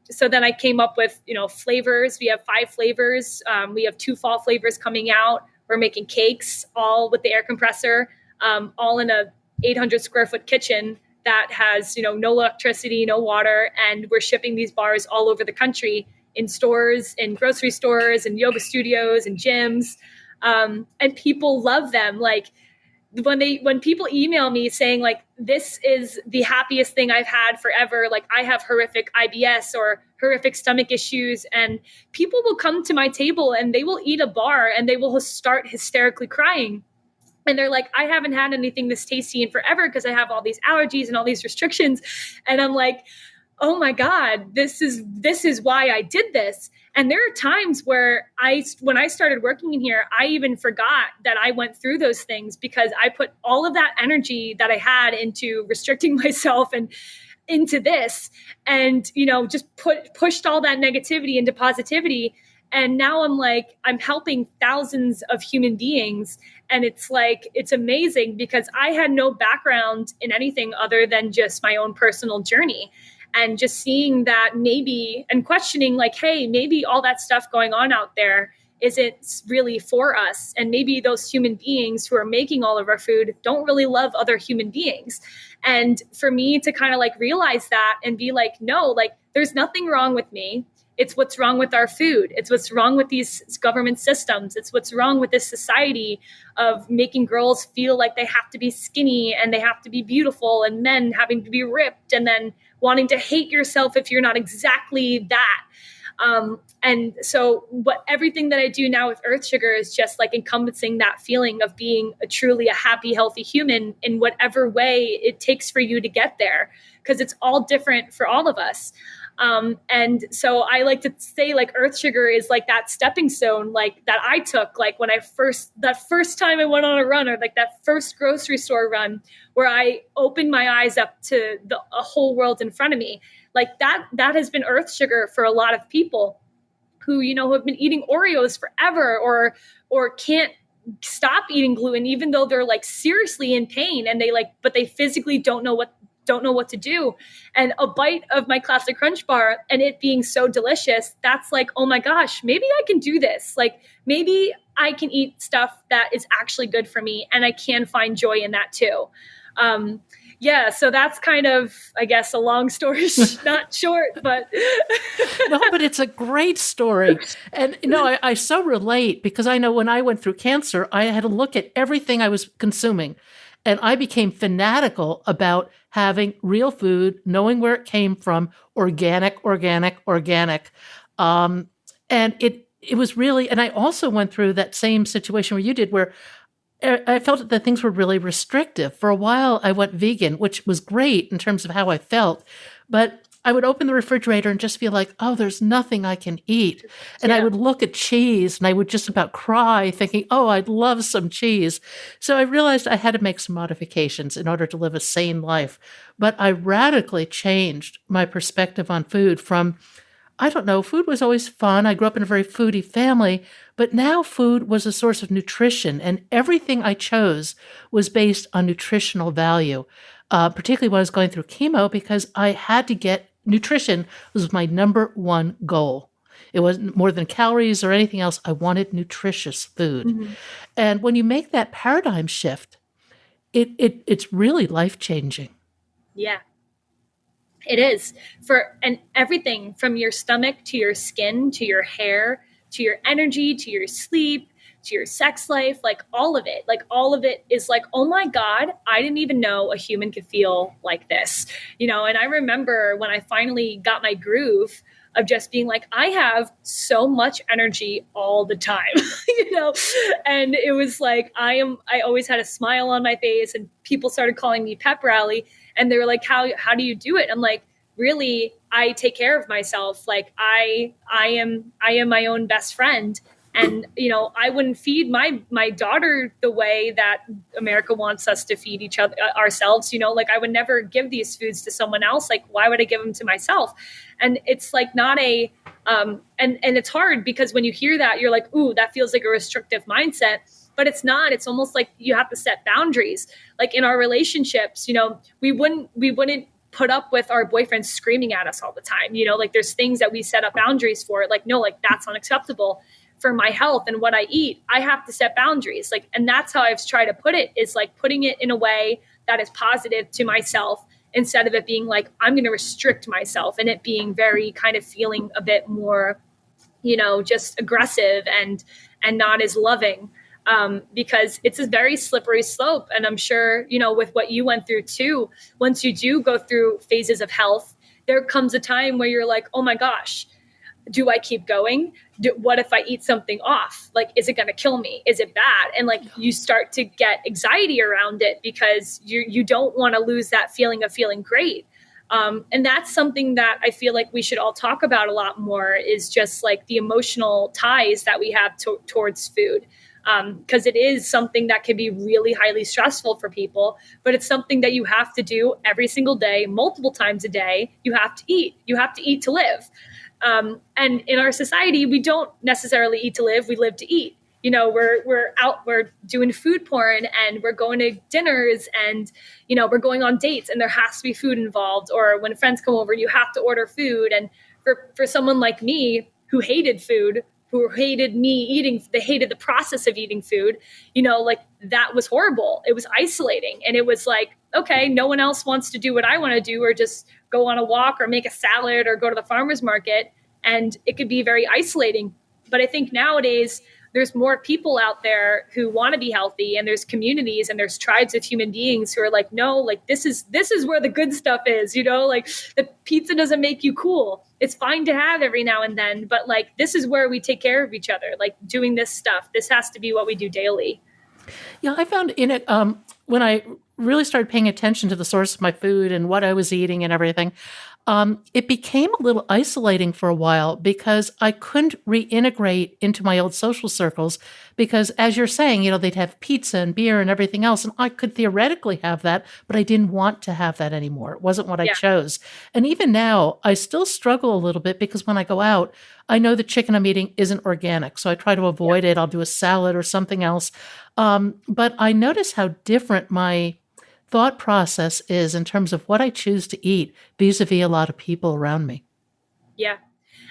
So then I came up with, flavors. We have 5 flavors. We have 2 fall flavors coming out. We're making cakes, all with the air compressor, all in a 800 square foot kitchen that has, no electricity, no water. And we're shipping these bars all over the country in stores, in grocery stores, and yoga studios and gyms. And people love them. Like, when people email me saying like, this is the happiest thing I've had forever, like I have horrific IBS or horrific stomach issues, and people will come to my table and they will eat a bar and they will start hysterically crying. And they're like, I haven't had anything this tasty in forever because I have all these allergies and all these restrictions. And I'm like, oh my God, this is why I did this. And there are times where when I started working in here, I even forgot that I went through those things because I put all of that energy that I had into restricting myself and into this, and, just pushed all that negativity into positivity. And now I'm helping thousands of human beings. And it's amazing because I had no background in anything other than just my own personal journey. And just seeing that maybe and questioning like, hey, maybe all that stuff going on out there isn't really for us. And maybe those human beings who are making all of our food don't really love other human beings. And for me to kind of like realize that and be like, no, like there's nothing wrong with me. It's what's wrong with our food. It's what's wrong with these government systems. It's what's wrong with this society of making girls feel like they have to be skinny and they have to be beautiful, and men having to be ripped, and then wanting to hate yourself if you're not exactly that. And so everything that I do now with Earth Sugar is just like encompassing that feeling of being truly a happy, healthy human in whatever way it takes for you to get there, because it's all different for all of us. And so I like to say like Earth Sugar is like that stepping stone, like that I took, like when that first time I went on a run, or like that first grocery store run where I opened my eyes up to a whole world in front of me. Like that has been Earth Sugar for a lot of people who, who have been eating Oreos forever or can't stop eating gluten, even though they're like seriously in pain and but they physically don't know what to do. And a bite of my Classic Crunch bar and it being so delicious, that's like, oh my gosh, maybe I can do this. Like maybe I can eat stuff that is actually good for me and I can find joy in that too. So that's kind of, I guess, a long story, not short, but. No, but it's a great story. And, I so relate because I know when I went through cancer, I had to look at everything I was consuming. And I became fanatical about having real food, knowing where it came from, organic. And it was really, and I also went through that same situation where you did, where I felt that things were really restrictive. For a while, I went vegan, which was great in terms of how I felt. But I would open the refrigerator and just feel like, oh, there's nothing I can eat. And I Yeah. would look at cheese and I would just about cry, thinking, oh, I'd love some cheese. So I realized I had to make some modifications in order to live a sane life. But I radically changed my perspective on food from, I don't know, food was always fun. I grew up in a very foodie family, but now food was a source of nutrition, and everything I chose was based on nutritional value, particularly when I was going through chemo, because I had to get nutrition was my number one goal. It wasn't more than calories or anything else. I wanted nutritious food. Hmm. And when you make that paradigm shift, it's really life changing. Yeah. It is for and everything from your stomach to your skin to your hair to your energy to your sleep to your sex life, like all of it is like, oh my God, I didn't even know a human could feel like this, And I remember when I finally got my groove of just being like, I have so much energy all the time, you know? And it was like, I always had a smile on my face, and people started calling me Pep Rally, and they were like, how do you do it? I'm like, really, I take care of myself. Like I am my own best friend. And I wouldn't feed my daughter the way that America wants us to feed each other ourselves. Like I would never give these foods to someone else. Like why would I give them to myself? And it's like not a and it's hard because when you hear that, you're like, ooh, that feels like a restrictive mindset. But it's not. It's almost like you have to set boundaries. Like in our relationships, we wouldn't put up with our boyfriends screaming at us all the time. Like there's things that we set up boundaries for. Like, no, like that's unacceptable. For my health and what I eat, I have to set boundaries. Like, and that's how I've tried to put it, is like putting it in a way that is positive to myself, instead of it being like, I'm going to restrict myself, and it being very kind of feeling a bit more, just aggressive and not as loving. Because it's a very slippery slope. And I'm sure, with what you went through too, once you do go through phases of health, there comes a time where you're like, oh my gosh, do I keep going? What if I eat something off? Like, is it going to kill me? Is it bad? And like, you start to get anxiety around it because you don't want to lose that feeling of feeling great. And that's something that I feel like we should all talk about a lot more, is just like the emotional ties that we have towards food. Because it is something that can be really highly stressful for people, but it's something that you have to do every single day, multiple times a day. You have to eat. You have to eat to live. And in our society, we don't necessarily eat to live. We live to eat. We're out, we're doing food porn, and we're going to dinners, and, we're going on dates, and there has to be food involved. Or when friends come over, you have to order food. And for someone like me who hated food, who hated me eating, they hated the process of eating food, like that was horrible. It was isolating. And it was like, okay, no one else wants to do what I want to do, or just go on a walk or make a salad or go to the farmer's market. And it could be very isolating. But I think nowadays there's more people out there who want to be healthy, and there's communities and there's tribes of human beings who are like, no, like this is where the good stuff is, like the pizza doesn't make you cool. It's fine to have every now and then, but like this is where we take care of each other, like doing this stuff. This has to be what we do daily. Yeah, I found in it when I really started paying attention to the source of my food and what I was eating and everything, it became a little isolating for a while because I couldn't reintegrate into my old social circles because, as you're saying, they'd have pizza and beer and everything else, and I could theoretically have that, but I didn't want to have that anymore. It wasn't what I Yeah. chose. And even now, I still struggle a little bit because when I go out, I know the chicken I'm eating isn't organic, so I try to avoid it. I'll do a salad or something else. But I notice how different my thought process is in terms of what I choose to eat vis-a-vis a lot of people around me. Yeah.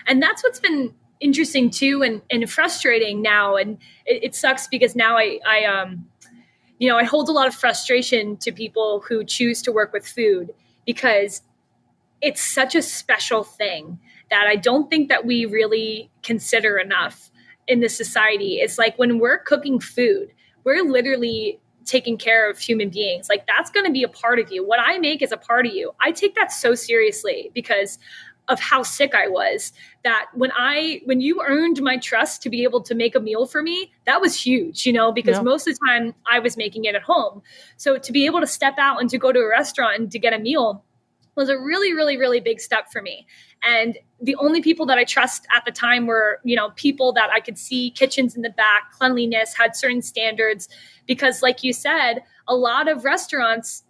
And that's what's been interesting too, and frustrating now. And it sucks because now I hold a lot of frustration to people who choose to work with food, because it's such a special thing that I don't think that we really consider enough in this society. It's like when we're cooking food, we're literally taking care of human beings. Like that's going to be a part of you. What I make is a part of you. I take that so seriously because of how sick I was, that when you earned my trust to be able to make a meal for me, that was huge, because Yeah. most of the time I was making it at home. So to be able to step out and to go to a restaurant and to get a meal was a really, really, really big step for me. And the only people that I trust at the time were, people that I could see kitchens in the back, cleanliness, had certain standards. Because like you said, a lot of restaurants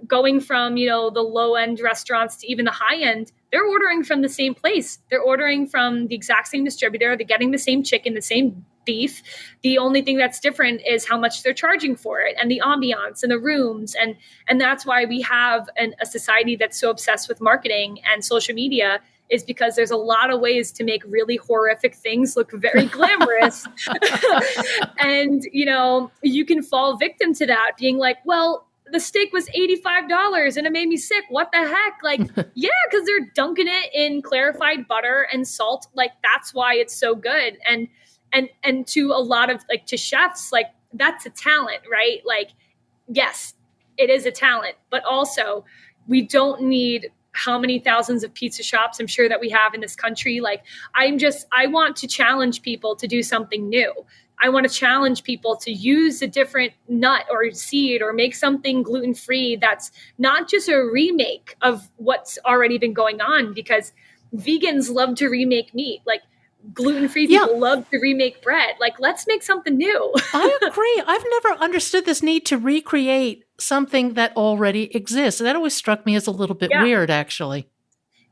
going from, the low end restaurants to even the high end, they're ordering from the same place. They're ordering from the exact same distributor. They're getting the same chicken, the same beef. The only thing that's different is how much they're charging for it, and the ambiance and the rooms. And that's why we have a society that's so obsessed with marketing and social media, is because there's a lot of ways to make really horrific things look very glamorous. And, you can fall victim to that, being like, well, the steak was $85 and it made me sick. What the heck? Like, yeah, because they're dunking it in clarified butter and salt. Like, that's why it's so good. And to a lot of, like, to chefs, like, that's a talent, right? Like, yes, it is a talent, but also we don't need how many thousands of pizza shops I'm sure that we have in this country. Like, I want to challenge people to do something new. I want to challenge people to use a different nut or seed or make something gluten-free that's not just a remake of what's already been going on, because vegans love to remake meat. Like, gluten-free Yeah. people love to remake bread. Like, let's make something new. I agree. I've never understood this need to recreate something that already exists. That always struck me as a little bit Yeah. weird, actually.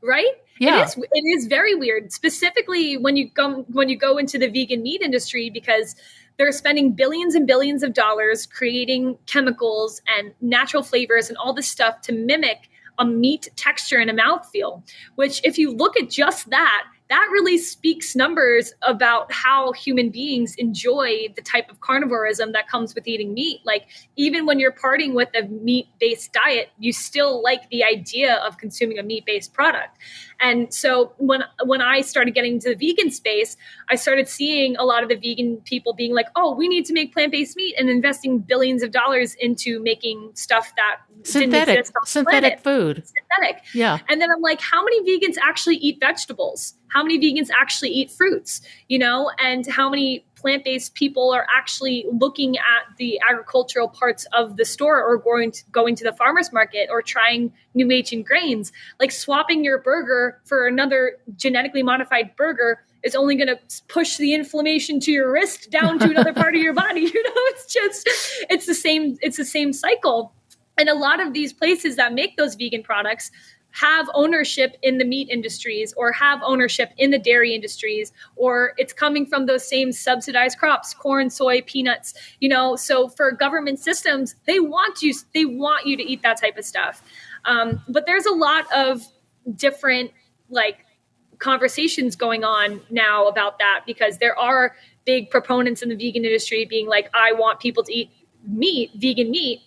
Right? Yeah. It is very weird, specifically when you go into the vegan meat industry, because they're spending billions and billions of dollars creating chemicals and natural flavors and all this stuff to mimic a meat texture and a mouthfeel, which, if you look at just that really speaks numbers about how human beings enjoy the type of carnivorism that comes with eating meat. Like, even when you're parting with a meat-based diet, you still like the idea of consuming a meat-based product. And so when I started getting into the vegan space, I started seeing a lot of the vegan people being like, oh, we need to make plant-based meat, and investing billions of dollars into making stuff that didn't exist on the planet. Food. Synthetic. Yeah. And then I'm like, how many vegans actually eat vegetables? How many vegans actually eat fruits? And how many plant-based people are actually looking at the agricultural parts of the store, or going to the farmer's market, or trying new ancient grains? Like, swapping your burger for another genetically modified burger is only going to push the inflammation to your wrist down to another part of your body. It's the same cycle. And a lot of these places that make those vegan products have ownership in the meat industries, or have ownership in the dairy industries, or it's coming from those same subsidized crops, corn, soy, peanuts, so for government systems, they want you to eat that type of stuff. But there's a lot of different, like, conversations going on now about that, because there are big proponents in the vegan industry being like, I want people to eat vegan meat.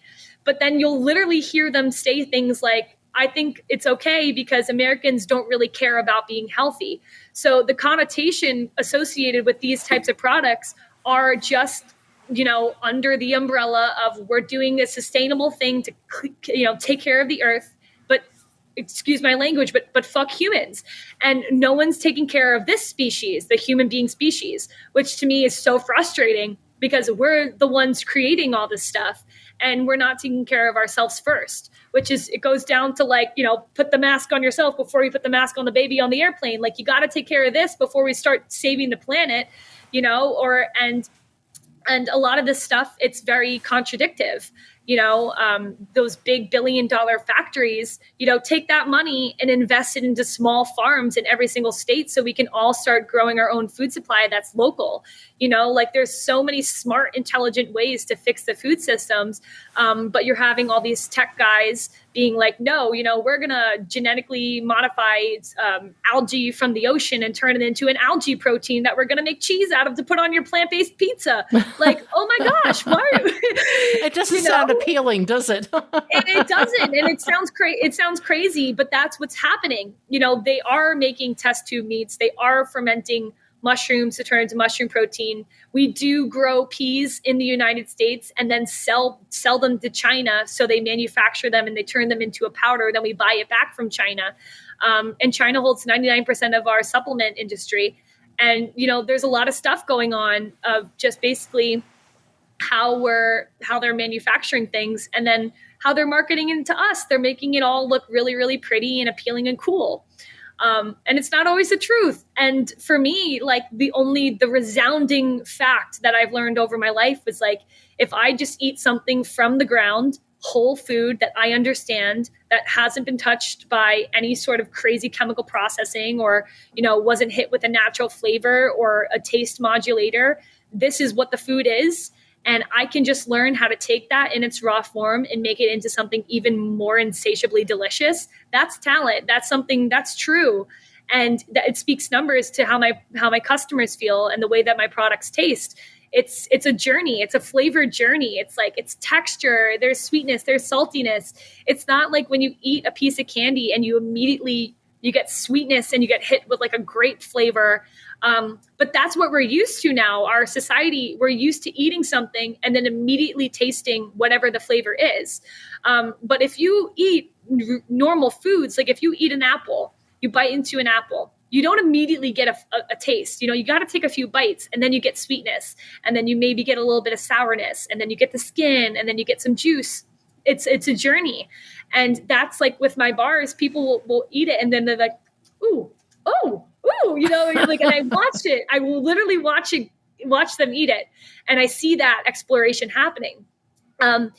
But then you'll literally hear them say things like, I think it's okay because Americans don't really care about being healthy. So the connotation associated with these types of products are just, under the umbrella of, we're doing a sustainable thing to, take care of the earth, but, excuse my language, but fuck humans. And no one's taking care of this species, the human being species, which to me is so frustrating, because we're the ones creating all this stuff, and we're not taking care of ourselves first, it goes down to, like, put the mask on yourself before you put the mask on the baby on the airplane. Like, you got to take care of this before we start saving the planet, and a lot of this stuff, it's very contradictive. Those big $billion factories, take that money and invest it into small farms in every single state, so we can all start growing our own food supply that's local. Like, there's so many smart, intelligent ways to fix the food systems. But you're having all these tech guys being like, no, we're going to genetically modify algae from the ocean and turn it into an algae protein that we're going to make cheese out of to put on your plant-based pizza. Like, oh my gosh, why? It doesn't sound appealing, does it? It doesn't. And it sounds crazy, but that's what's happening. They are making test tube meats. They are fermenting mushrooms to turn into mushroom protein. We do grow peas in the United States and then sell them to China. So they manufacture them and they turn them into a powder. Then we buy it back from China. And China holds 99% of our supplement industry. And, there's a lot of stuff going on of just basically how they're manufacturing things, and then how they're marketing it to us. They're making it all look really, really pretty and appealing and cool. And it's not always the truth. And for me, like the resounding fact that I've learned over my life was like, if I just eat something from the ground, whole food that I understand, that hasn't been touched by any sort of crazy chemical processing, or, wasn't hit with a natural flavor or a taste modulator, this is what the food is. And I can just learn how to take that in its raw form and make it into something even more insatiably delicious. That's talent. That's something that's true. And that it speaks numbers to how my customers feel and the way that my products taste. It's a journey. It's a flavor journey. It's like, it's texture. There's sweetness. There's saltiness. It's not like when you eat a piece of candy and you get sweetness and you get hit with like a grape flavor. But that's what we're used to now. Our society, we're used to eating something and then immediately tasting whatever the flavor is. But if you eat normal foods, like if you eat an apple, you bite into an apple, you don't immediately get a taste. You got to take a few bites, and then you get sweetness, and then you maybe get a little bit of sourness, and then you get the skin, and then you get some juice. It's a journey. And that's like with my bars, people will eat it, and then they're like, ooh, oh, ooh, like, and I watched it. I will literally watch them eat it. And I see that exploration happening. And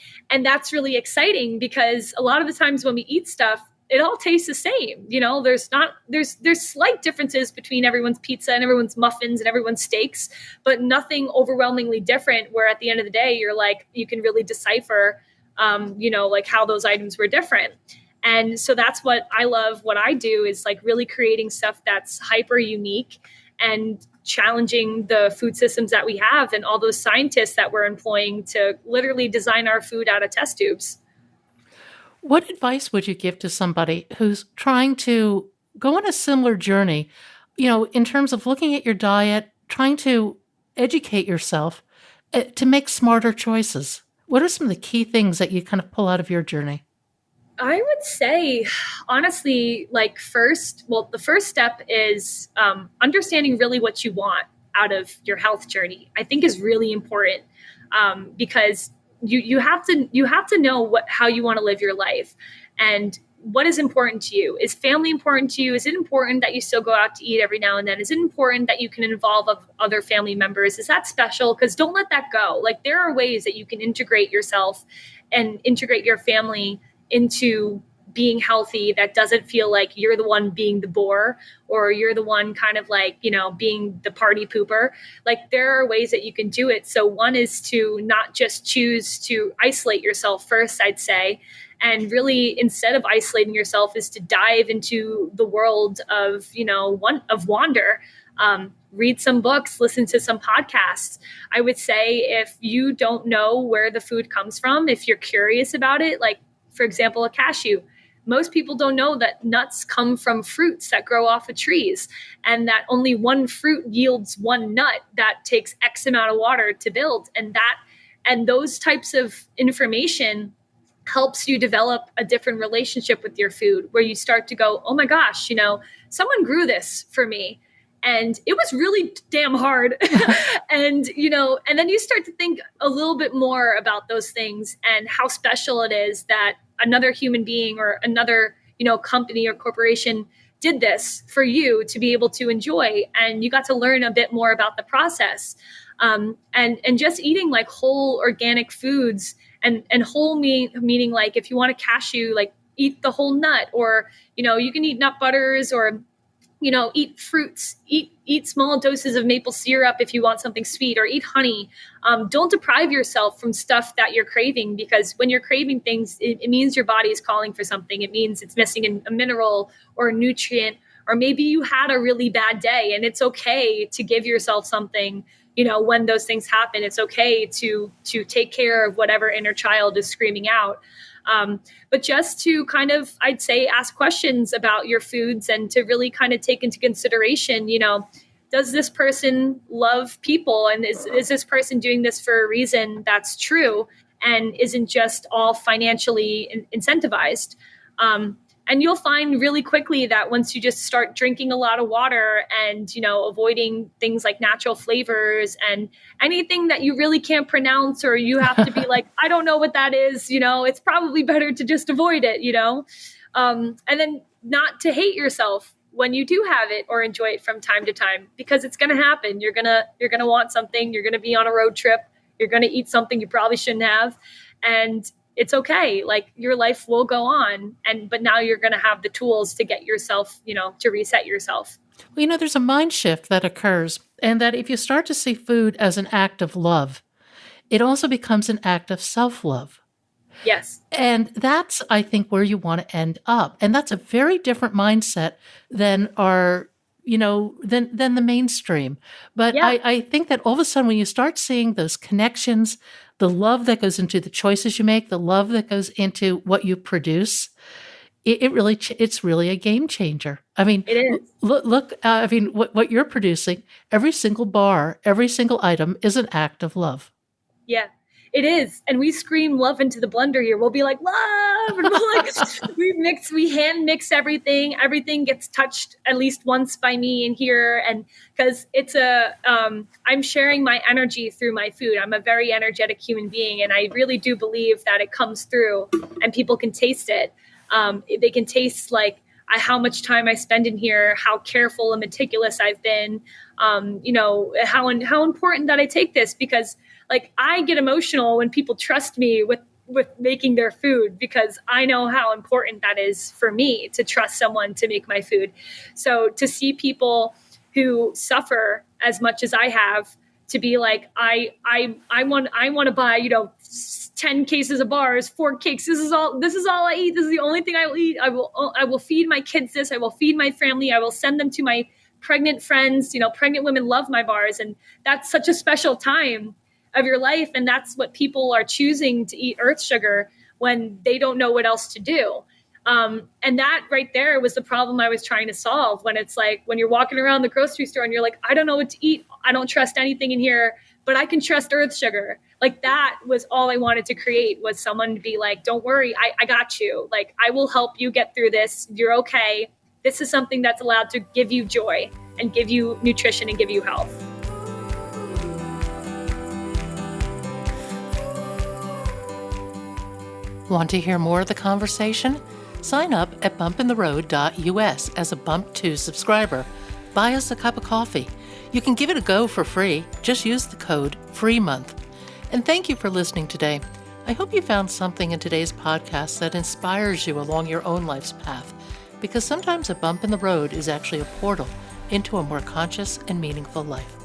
that's really exciting, because a lot of the times when we eat stuff, it all tastes the same. There's slight differences between everyone's pizza and everyone's muffins and everyone's steaks, but nothing overwhelmingly different, where at the end of the day, you're like, you can really decipher, like how those items were different. And so that's what I love. What I do is like really creating stuff that's hyper unique and challenging the food systems that we have and all those scientists that we're employing to literally design our food out of test tubes. What advice would you give to somebody who's trying to go on a similar journey, in terms of looking at your diet, trying to educate yourself to make smarter choices? What are some of the key things that you kind of pull out of your journey? I would say, honestly, like the first step is understanding really what you want out of your health journey. I think is really important, because you have to know how you want to live your life, and what is important to you. Is family important to you? Is it important that you still go out to eat every now and then? Is it important that you can involve other family members? Is that special? Because don't let that go. Like, there are ways that you can integrate yourself and integrate your family into being healthy that doesn't feel like you're the one being the bore, or you're the one kind of like, being the party pooper. Like, there are ways that you can do it. So one is to not just choose to isolate yourself first, I'd say. And really, instead of isolating yourself, is to dive into the world of, wander. Read some books, listen to some podcasts. I would say, if you don't know where the food comes from, if you're curious about it, like, for example, a cashew. Most people don't know that nuts come from fruits that grow off of trees, and that only one fruit yields one nut that takes X amount of water to build. And those types of information helps you develop a different relationship with your food, where you start to go, oh my gosh, someone grew this for me, and it was really damn hard. and then you start to think a little bit more about those things and how special it is that another human being or another, company or corporation did this for you to be able to enjoy. And you got to learn a bit more about the process. And just eating like whole organic foods, and whole meaning like, if you want a cashew, like eat the whole nut, or, you can eat nut butters, or, eat fruits, eat small doses of maple syrup if you want something sweet, or eat honey. Don't deprive yourself from stuff that you're craving, because when you're craving things, it means your body is calling for something. It means it's missing a mineral or a nutrient, or maybe you had a really bad day, and it's okay to give yourself something. When those things happen, it's okay to take care of whatever inner child is screaming out. But just to kind of, I'd say, ask questions about your foods, and to really kind of take into consideration, does this person love people? And is this person doing this for a reason that's true and isn't just all financially incentivized? And you'll find really quickly that once you just start drinking a lot of water and, avoiding things like natural flavors and anything that you really can't pronounce, or you have to be like, I don't know what that is, it's probably better to just avoid it, and then not to hate yourself when you do have it or enjoy it from time to time, because it's going to happen. You're going to want something. You're going to be on a road trip. You're going to eat something you probably shouldn't have. And it's okay. Like, your life will go on. But now you're going to have the tools to get yourself, to reset yourself. Well, there's a mind shift that occurs, and that if you start to see food as an act of love, it also becomes an act of self-love. Yes. And that's, I think, where you want to end up. And that's a very different mindset than than the mainstream. But Yeah. I think that all of a sudden, when you start seeing those connections, the love that goes into the choices you make, the love that goes into what you produce, it's really a game changer. I mean, It is. look, what you're producing, every single bar, every single item is an act of love. Yeah, it is. And we scream love into the blender here. We'll be like, love. And we'll like, we hand mix everything. Everything gets touched at least once by me in here. And because I'm sharing my energy through my food. I'm a very energetic human being. And I really do believe that it comes through and people can taste it. They can taste like how much time I spend in here, how careful and meticulous I've been, how important that I take this, because like, I get emotional when people trust me with making their food, because I know how important that is for me to trust someone to make my food. So to see people who suffer as much as I have, to be like, I want to buy, 10 cases of bars, 4 cakes. This is all I eat. This is the only thing I will eat. I will feed my kids this. I will feed my family. I will send them to my pregnant friends. Pregnant women love my bars. And that's such a special time of your life. And that's what people are choosing to eat earth sugar when they don't know what else to do. And that right there was the problem I was trying to solve, when it's like, when you're walking around the grocery store and you're like, I don't know what to eat. I don't trust anything in here, but I can trust earth sugar. Like, that was all I wanted to create, was someone to be like, don't worry, I got you. Like, I will help you get through this. You're okay. This is something that's allowed to give you joy and give you nutrition and give you health. Want to hear more of the conversation? Sign up at bumpintheroad.us as a Bump 2 subscriber. Buy us a cup of coffee. You can give it a go for free. Just use the code FREEMONTH. And thank you for listening today. I hope you found something in today's podcast that inspires you along your own life's path, because sometimes a bump in the road is actually a portal into a more conscious and meaningful life.